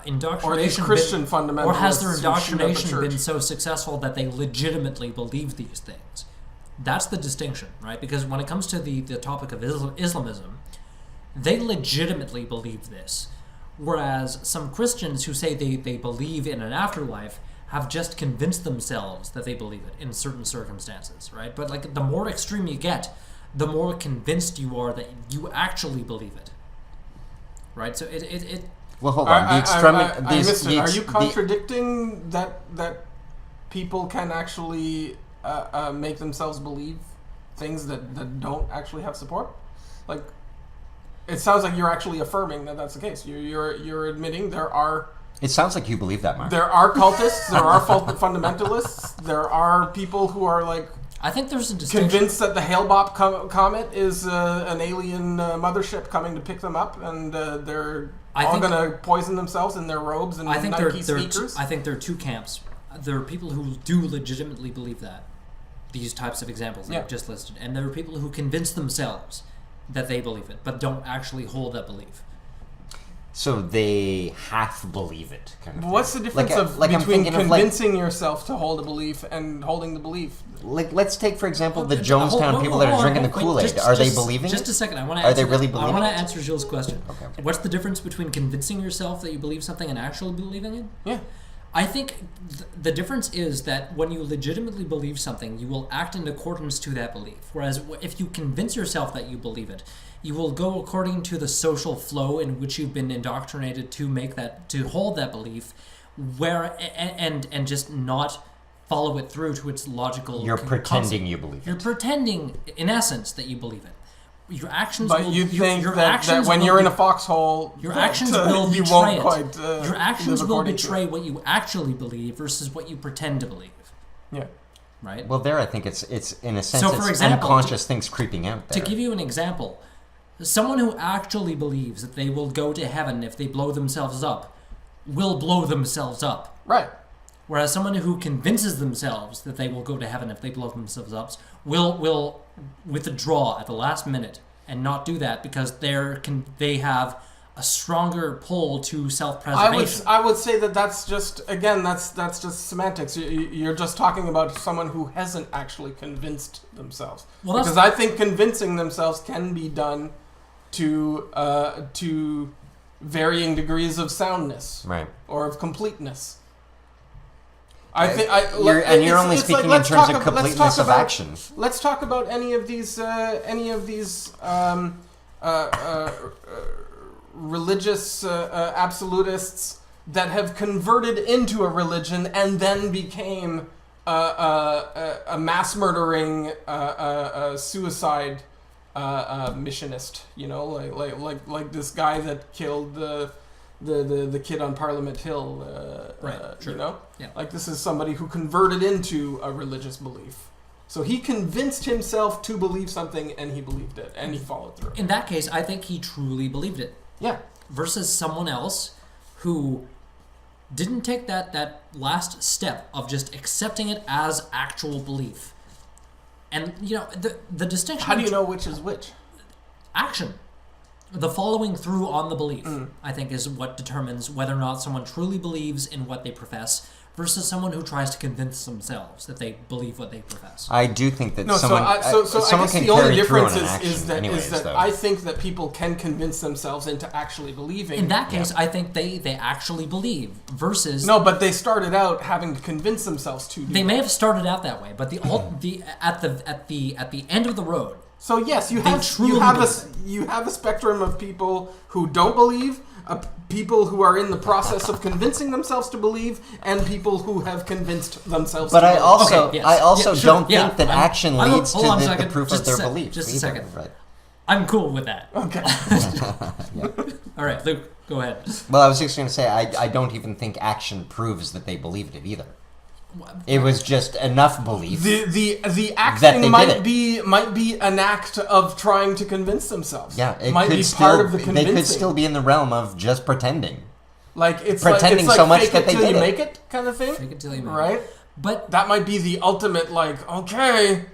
indoctrination Or these Christian fundamentalists or has their who shoot up a indoctrination church. been so successful that they legitimately believe these things? That's the distinction, right? Because when it comes to the topic of Islamism, they legitimately believe this, whereas some Christians who say they believe in an afterlife have just convinced themselves that they believe it in certain circumstances, right? But like the more extreme you get, the more convinced you are that you actually believe it, right? So it Well, hold on. I missed it. Are you contradicting that people can actually make themselves believe things that don't actually have support? Like, it sounds like you're actually affirming that that's the case. You're admitting there are. It sounds like you believe that, Mark. There are cultists. There are fundamentalists. There are people who are like. I think there's a distinction. Convinced that the Hale-Bopp comet is an alien mothership coming to pick them up, and they're all going to poison themselves in their robes and Nike sneakers. I think there are two camps. There are people who do legitimately believe that, these types of examples that I've just listed, and there are people who convince themselves that they believe it, but don't actually hold that belief. So they half believe it, kind of. What's the thing. difference between convincing yourself to hold a belief and holding the belief? Like, let's take for example the Jonestown people that are drinking the Kool-Aid. Are they believing Just it? a second. I want to. Are they really believing I want to it? answer Gilles' question. Okay. What's the difference between convincing yourself that you believe something and actually believing it? Yeah. I think the difference is that when you legitimately believe something, you will act in accordance to that belief. Whereas if you convince yourself that you believe it, you will go according to the social flow in which you've been indoctrinated to hold that belief, and just not follow it through to its logical. You're pretending you believe it. You're pretending, in essence, that you believe it. Your actions. But you think that when you're in a foxhole, your actions will you betray won't it. quite. Your actions live will according to betray it. what you actually believe versus what you pretend to believe. Yeah. Right. Well, there I think it's in a sense So, for it's example, unconscious things creeping out there. To give you an example, someone who actually believes that they will go to heaven if they blow themselves up will blow themselves up. Right. Whereas someone who convinces themselves that they will go to heaven if they blow themselves up will withdraw at the last minute and not do that because they have stronger pull to self-preservation. I would say that's just semantics. You're just talking about someone who hasn't actually convinced themselves. Well, because I think convincing themselves can be done to varying degrees of soundness, right, or of completeness. You're only speaking in terms of completeness of action. Let's talk about any of these religious absolutists that have converted into a religion and then became a mass murdering suicide missionist. You know, like this guy that killed the kid on Parliament Hill. Right. True. You know, yeah. Like this is somebody who converted into a religious belief. So he convinced himself to believe something, and he believed it, and he followed through. In that case, I think he truly believed it. Yeah. Versus someone else who didn't take that last step of just accepting it as actual belief. And, you know, the distinction... How do you know which is which? Action. The following through on the belief, I think, is what determines whether or not someone truly believes in what they profess versus someone who tries to convince themselves that they believe what they profess. I do think that someone I guess can the only carry through difference on an action is that anyways, though. I think that people can convince themselves into actually believing. In that case, I think they actually believe versus... No, but they started out having to convince themselves to do They that. may have started out that way, but at the end of the road... So yes, you truly have a spectrum of people who don't believe, people who are in the process of convincing themselves to believe, and people who have convinced themselves but to believe. I also Okay, yes. I also Yeah, sure. don't think that action leads to hold on a the second. proof Just of their a sec. belief. Just a either. second. Right. I'm cool with that. Okay. All right, Luke, go ahead. Well, I was just going to say I don't even think action proves that they believed it either. It was just enough belief. The acting might be an act of trying to convince themselves. Yeah, it might could be still, part of the convincing. They could still be in the realm of just pretending. Like it's pretending like so much fake that it they till did you it. make it kind of thing. Fake it till you make it. Right? But that might be the ultimate. Like, okay,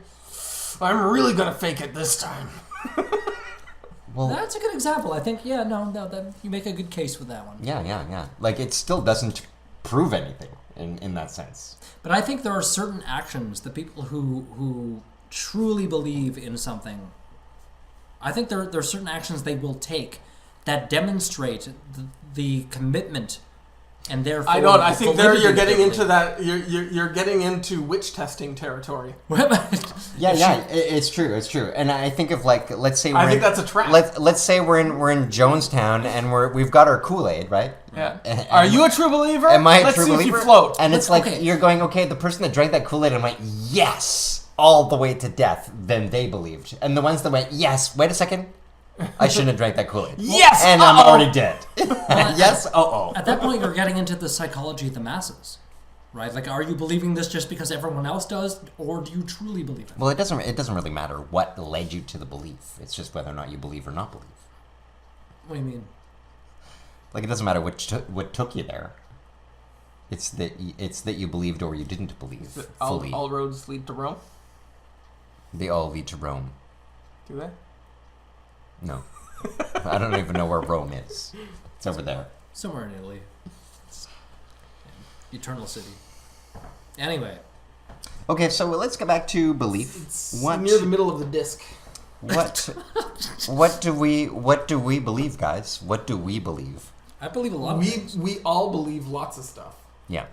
I'm really gonna fake it this time. Well, that's a good example. I think, that you make a good case with that one. Yeah. Like, it still doesn't prove anything in that sense. But I think there are certain actions that people who truly believe in something, I think there are certain actions they will take that demonstrate the commitment and therefore... I think there you're getting into that. You're getting into witch testing territory. Yeah, it's true, and I think of like, let's say I think that's a trap. Let's say we're in Jonestown and we've got our Kool-Aid, right? Yeah. And are you a true believer? Am I a Let's true see believer? If you float. And it's like okay. You're going, okay, the person that drank that Kool-Aid, I'm like, yes, all the way to death. Then they believed, and the ones that went, yes, wait a second, I shouldn't have drank that Kool-Aid. Yes, and I'm already dead. Yes, At that point, you're getting into the psychology of the masses, right? Like, are you believing this just because everyone else does, or do you truly believe it? Well, it doesn't really matter what led you to the belief. It's just whether or not you believe or not believe. What do you mean? Like, it doesn't matter what took you there. It's that you believed or you didn't believe fully. All roads lead to Rome. They all lead to Rome. Do they? No. I don't even know where Rome is. It's over there. Somewhere in Italy. Eternal City. Anyway. Okay, so let's get back to belief. It's near the middle of the disc. What do we believe, guys? What do we believe? I believe a lot of things. We all believe lots of stuff. Yeah.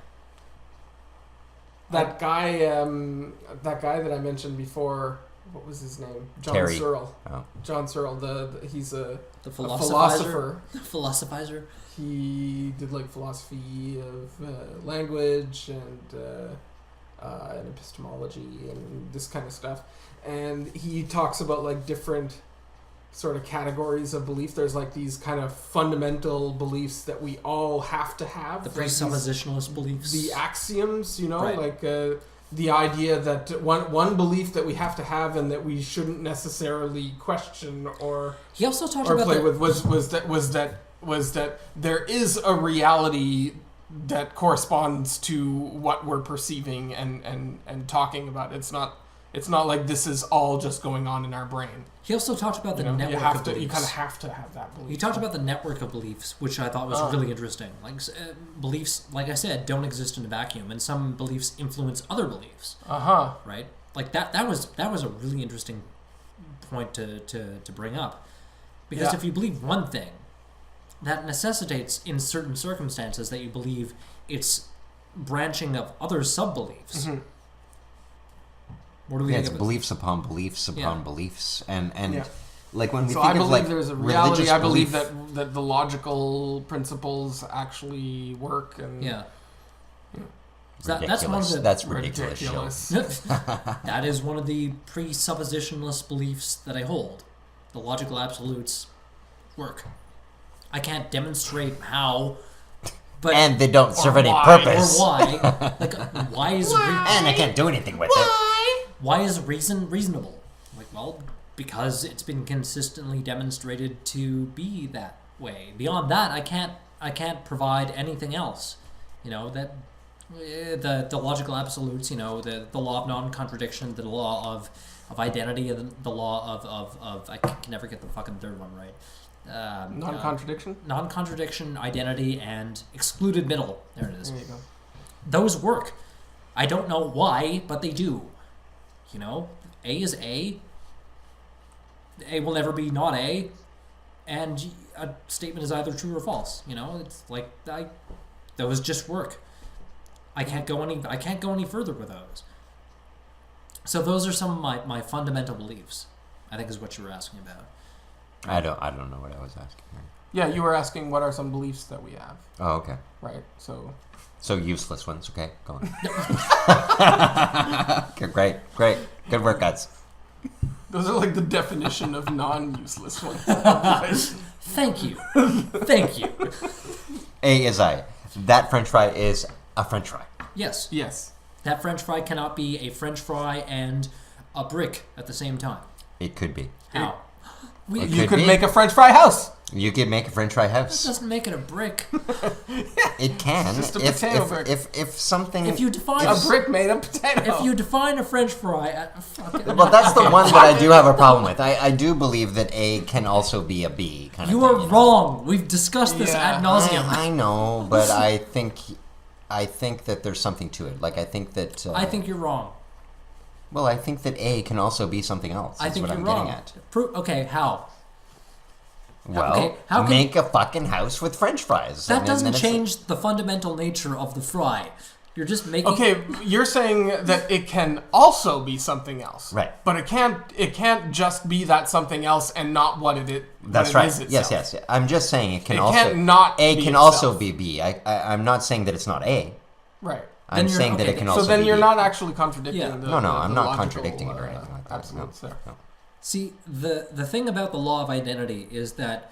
That guy that I mentioned before, what was his name? John Searle. Oh. John Searle. He's a philosopher. The philosophizer. He did like philosophy of language and epistemology and this kind of stuff. And he talks about like different sort of categories of belief. There's like these kind of fundamental beliefs that we all have to have. The presuppositionalist beliefs. The axioms, right. Like the idea that one belief that we have to have and that we shouldn't necessarily question or he also talked or about play with was that there is a reality that corresponds to what we're perceiving and talking about. It's It's not like this is all just going on in our brain. He also talked about the You know, network you have of to. beliefs. You kind of have to have that belief. He talked about the network of beliefs, which I thought was really interesting. Like beliefs, like I said, don't exist in a vacuum, and some beliefs influence other beliefs. Right? Like that was a really interesting point to bring up, because if you believe one thing, that necessitates in certain circumstances that you believe it's branching of other sub beliefs. What do we think it's of beliefs upon beliefs upon beliefs, and like when we So think I believe of like there's a reality. religious I believe belief, that the logical principles actually work. And So that's one of the That's ridiculous. that is one of the presuppositionless beliefs that I hold. The logical absolutes work. I can't demonstrate how, but And they don't serve any why, purpose. or why. Like, why is And I can't do anything with it. why is reason reasonable? Like, well, because it's been consistently demonstrated to be that way. Beyond that, I can't provide anything else. You know, that the logical absolutes, you know, the law of non-contradiction, the law of identity, and the law of I can never get the fucking third one right. non-contradiction. Non-contradiction, identity, and excluded middle. There it is. There you go. Those work. I don't know why, but they do. You know, A is A. A will never be not A, and a statement is either true or false. You know, it's like those just work. I can't go any further with those. So those are some of my fundamental beliefs, I think is what you were asking about. I don't know what I was asking. Yeah, you were asking what are some beliefs that we have, Oh, okay. right? So So useless ones. Okay, go on. Okay, great. Good work, guys. those are like the definition of non-useless ones. Thank you. Thank you. A is I. That French fry is a French fry. Yes. Yes. That French fry cannot be a French fry and a brick at the same time. It could be. How? It You could could be. make a French fry house. You could make a French fry That house. doesn't make it a brick. It can. It's just a potato brick. If something. If you define A brick made of potato. if you define a French fry, Well, that's the one that I do have a problem with. I do believe that A can also be a B. Kind you of are thing, wrong. We've discussed this Yeah. ad nauseum. I know, but I think that there's something to it. Like I think that. I think you're wrong. Well, I think that A can also be something else. I That's think what you're I'm wrong. getting at. Okay, how? Well, Okay, how can- make a fucking house with French fries. That and doesn't then it's- change the fundamental nature of the fry. You're just making. Okay, you're saying that it can also be something else, Right. But it can't just be that something else and not what it is. That's what it right. is itself. Yes. I'm just saying it can It also. can't not A be can itself. also be B. I'm not saying that it's not A. Right. I'm you're- saying that okay, it can so also So then be you're B. not actually contradicting. Yeah. The, No, the I'm not logical, contradicting it or anything like that. Absolutes No, there. no. See, the thing about the law of identity is that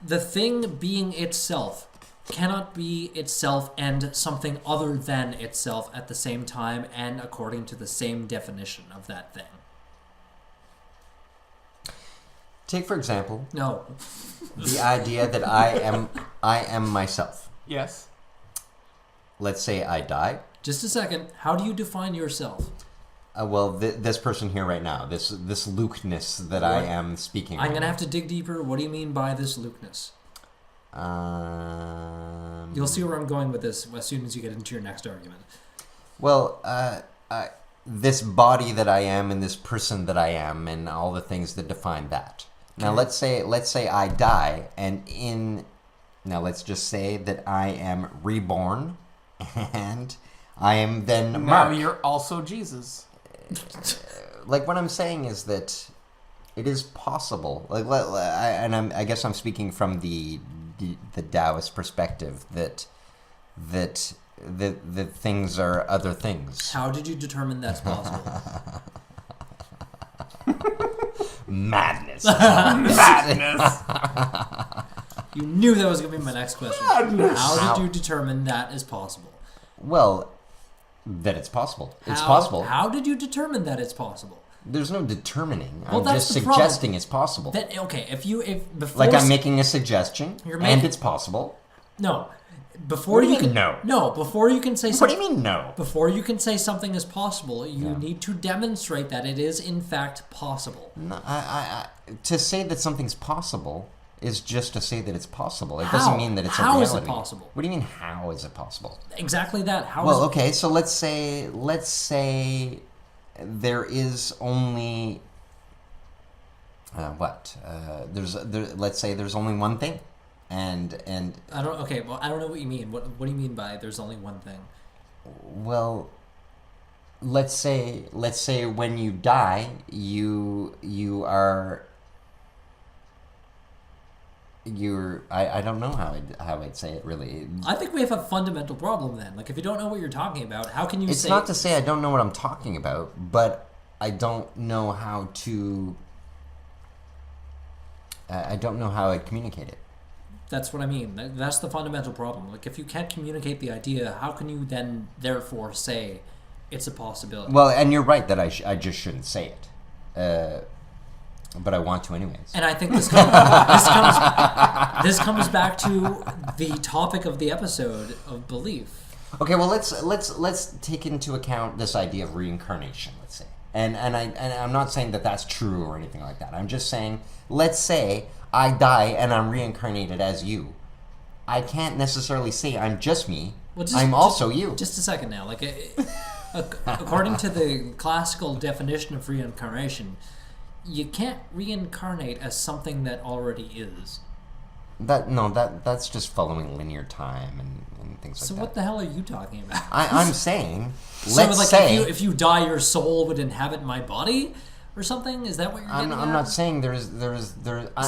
the thing being itself cannot be itself and something other than itself at the same time and according to the same definition of that thing. Take for example No. the idea that I am myself. Yes. Let's say I die. Just a second. How do you define yourself? Well, this person here right now, this Lukeness that I am speaking. I'm going to have to dig deeper. What do you mean by this Lukeness? You'll see where I'm going with this as soon as you get into your next argument. Well, this body that I am and this person that I am and all the things that define that. Now, let's say I die, and now let's just say that I am reborn, and I am then Now Mark. you're also Jesus. Like what I'm saying is that it is possible. I guess I'm speaking from the Taoist perspective that the things are other things. How did you determine that's possible? Madness. Madness. You knew that was going to be my next question. Madness. How did you determine that is possible? Well, that it's possible. It's How- possible. How did you determine that it's possible? There's no determining. Well, I'm that's just the problem. suggesting it's possible. That okay, if before Like I'm making a suggestion, You're and making- it's possible. No. Before What do you you mean, can no? No, before you can say What something. do you mean no? Before you can say something is possible, you need to demonstrate that it is in fact possible. No, to say that something's possible is just to say that it's possible. It How? doesn't mean that it's a How reality. is it possible? What do you mean, how is it possible? Exactly that. How Well, is okay, so let's say there is only let's say there's only one thing, and I don't. Okay, well, I don't know what you mean. What do you mean by there's only one thing? well, let's say when you die, you're I don't know how I'd say it really. I think we have a fundamental problem then. Like, if you don't know what you're talking about, how can you It's say... not to say I don't know what I'm talking about, but I don't know how to. I don't know how I'd communicate it. That's what I mean. That's the fundamental problem. Like, if you can't communicate the idea, how can you then, therefore, say it's a possibility? Well, and you're right that I just shouldn't say it. But I want to anyways. And I think this comes back to the topic of the episode of belief. Okay, well let's take into account this idea of reincarnation, let's say. And I'm not saying that that's true or anything like that. I'm just saying, let's say I die and I'm reincarnated as you. I can't necessarily say I'm just me. Well, I'm also you. Just a second now. Like, according to the classical definition of reincarnation, you can't reincarnate as something that already is. That's just following linear time and things like that. So what the hell are you talking about? I'm saying, So, if you die, your soul would inhabit my body, or something? Is that what you're getting at? I'm not saying there's.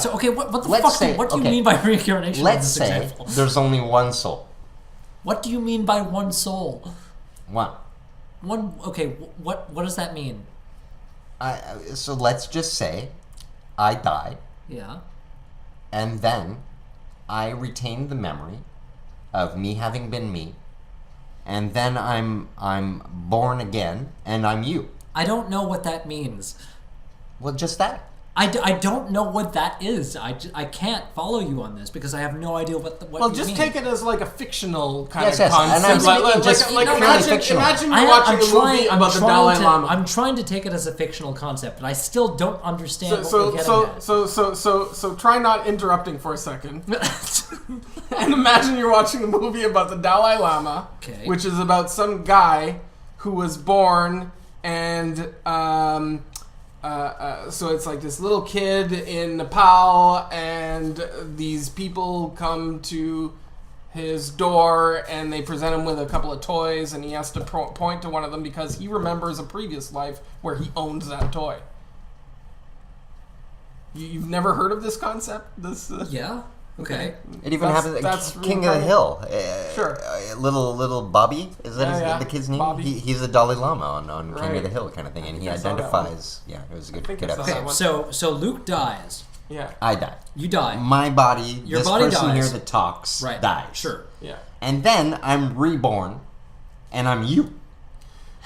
So okay, what the let's fuck? say- What do you okay, mean by reincarnation? Let's in this say example? there's only one soul. What do you mean by one soul? One. One. Okay. What does that mean? So let's just say I die, Yeah. and then I retain the memory of me having been me, and then I'm born again, and I'm you. I don't know what that means. Well, just that. I don't know what that is. I can't follow you on this because I have no idea what you mean. Just take it as like a fictional kind Yes, of yes, and I'm concept. speaking just purely fictional. Imagine you're watching a movie about the Dalai Lama. I'm trying to take it as a fictional concept, but I still don't understand what we're getting at. So try not interrupting for a second. And imagine you're watching a movie about the Dalai Lama, Okay. which is about some guy who was born and so it's like this little kid in Nepal, and these people come to his door and they present him with a couple of toys, and he has to point to one of them because he remembers a previous life where he owns that toy. You've never heard of this concept? Yeah. Okay. It even happens. That's King of the Hill. Sure. Little Bobby, is that Yeah. the kid's name? Bobby. He's a Dalai Lama on King Right. of the Hill kind of thing, and he I saw that identifies. Yeah, it was a good I episode. saw that one. So Luke dies. Yeah. I die. You die. My body, Your this body person dies. here that talks, Right. dies. Sure. Yeah. And then I'm reborn, and I'm you.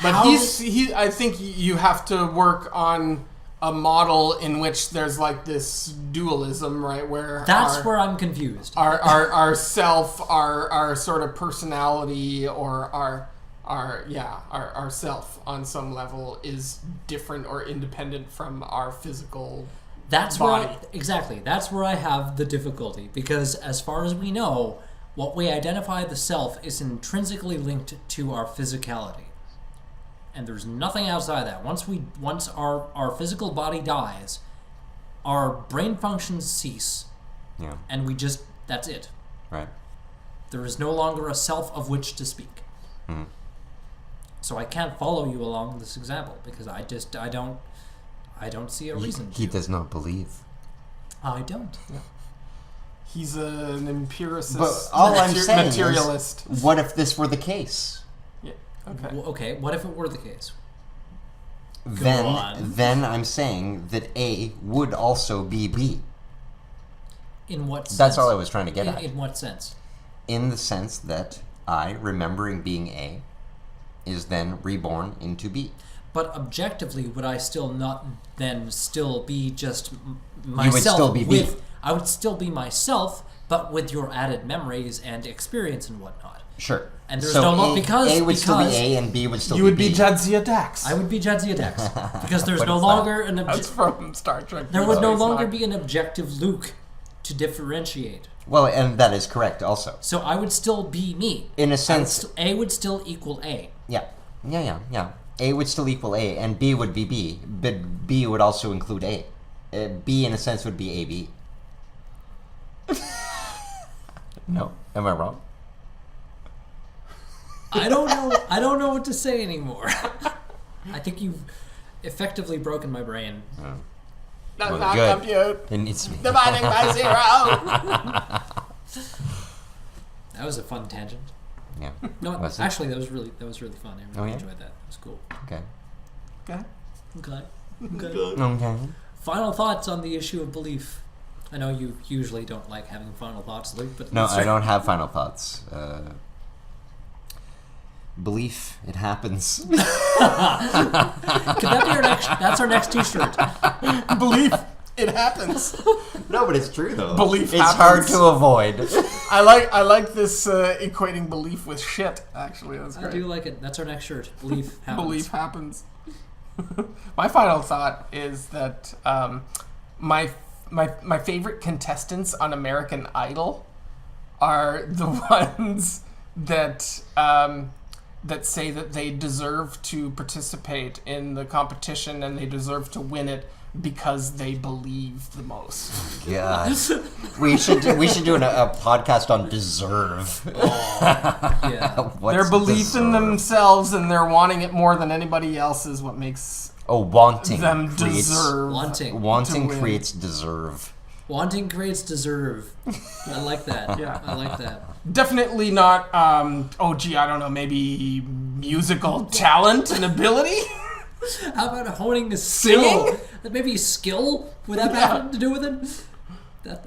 But How- I think you have to work on a model in which there's like this dualism, right? Where That's where I'm confused. our self, our sort of personality, or our self on some level is different or independent from our physical That's body. That's where I have the difficulty, because as far as we know, what we identify the self is intrinsically linked to our physicality. And there's nothing outside that. Once our physical body dies, our brain functions cease, Yeah. and that's it. Right. There is no longer a self of which to speak. Hmm. So I can't follow you along this example because I don't see a reason He to. does not believe. I don't. He's an empiricist, But all I'm saying materialist. is, what if this were the case? Yeah. Okay. Okay, what if it were the case? Then I'm saying that A would also be B. In what sense? That's all I was trying to get at. In what sense? In the sense that I, remembering being A, is then reborn into B. But objectively, would I still not then still be just myself? would still be B. I would still be myself but with your added memories and experience and whatnot. Sure. And there's so no longer because A would still be because A and B would still You be would be B. Jadzia Dax. I would be Jadzia Dex because there's What no is that? longer an That's from Star Trek. there would no It's longer not- be an objective Luke to differentiate. Well, and that is correct also. So I would still be me. In a sense, A would still equal A. yeah. A would still equal A, and B would be B, but B would also include A. B, in a sense, would be AB. No, am I wrong? I don't know. I don't know what to say anymore. I think you've effectively broken my brain. Does Well, not good. compute. It needs to be. Dividing by 0. That was a fun tangent. Yeah. No, Was it? actually, that was really fun. I really yeah? enjoyed that. It was cool. Okay. Okay. Okay. Okay. Final thoughts on the issue of belief. I know you usually don't like having final thoughts, Luke, but No, let's I start- don't have final thoughts. Belief, it happens. Could that be our next? That's our next T-shirt. Belief. It happens. No, but it's true though. Belief It's hard happens. to avoid. I like this equating belief with shit. Actually, that's I great. do like it. That's our next shirt. Belief happens. Belief happens. My final thought is that my favorite contestants on American Idol are the ones that that say that they deserve to participate in the competition and they deserve to win it because they believe the most. Yeah. we should do a podcast on deserve. Yeah. What's Their belief in deserve? themselves and their wanting it more than anybody else is what makes Oh, wanting them creates, deserve. Wanting. Wanting to win. creates deserve. Wanting creates deserve. I like that. Yeah. I like that. Definitely not, I don't know, maybe musical talent and ability? How about honing the skill? Singing? Maybe skill? Would that have anything to do with it?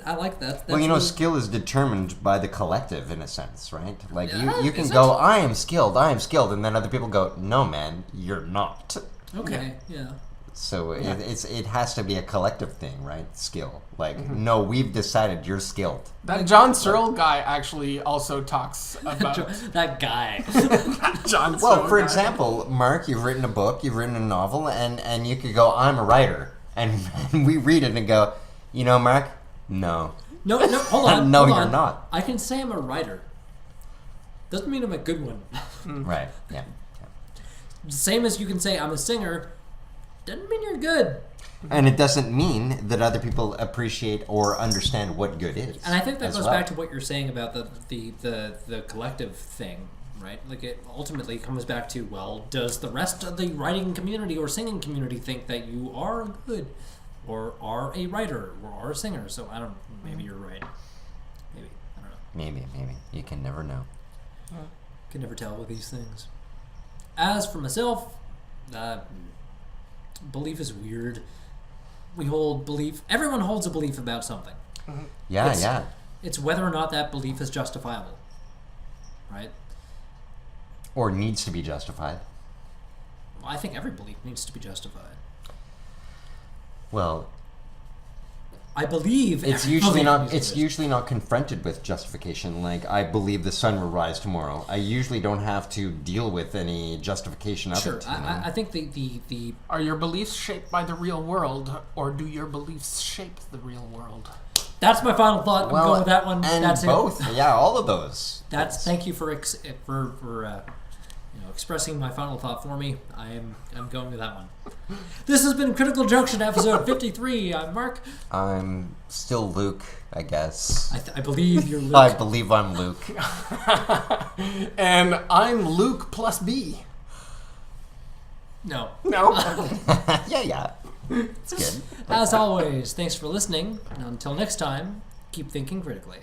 I like that. That's Well, really- skill is determined by the collective in a sense, right? Like Yeah, you can is go, it? I am skilled, and then other people go, no, man, you're not. Okay, yeah. So it has to be a collective thing, right? Skill. Like, Mm-hmm. no, we've decided you're skilled. That John Searle guy actually also talks about That guy. John Well, Searle for guy. example, Mark, you've written a book, you've written a novel, and you could go, I'm a writer. And we read it and go, you know, Mark, no. No, hold on. No, hold you're on. not. I can say I'm a writer. Doesn't mean I'm a good one. Right, yeah. Same as you can say I'm a singer. Doesn't mean you're good. And it doesn't mean that other people appreciate or understand what good is. And I think that as goes well. back to what you're saying about the collective thing, right? Like it ultimately comes back to, well, does the rest of the writing community or singing community think that you are good or are a writer or are a singer? So I don't. Maybe you're right. Maybe I don't know. Maybe. You can never know. Can never tell with these things. As for myself, belief is weird. We hold belief. Everyone holds a belief about something. Yeah, It's- yeah. It's whether or not that belief is justifiable, right? Or needs to be justified. I think every belief needs to be justified. Well, I believe it's every usually belief not. needs to It's be usually not confronted with justification. Like, I believe the sun will rise tomorrow. I usually don't have to deal with any justification of Sure, it. you know? I think the Are your beliefs shaped by the real world, or do your beliefs shape the real world? that's my final thought. I'm going with that one. And That's both. it. Yeah, all of those. That's thank you for expressing my final thought for me. I'm going with that one. This has been Critical Junction episode 53. I'm Mark. I'm still Luke, I guess. I believe you're Luke. I believe I'm Luke. And I'm Luke plus B. No. No. yeah. It's good. As always, thanks for listening. And until next time, keep thinking critically.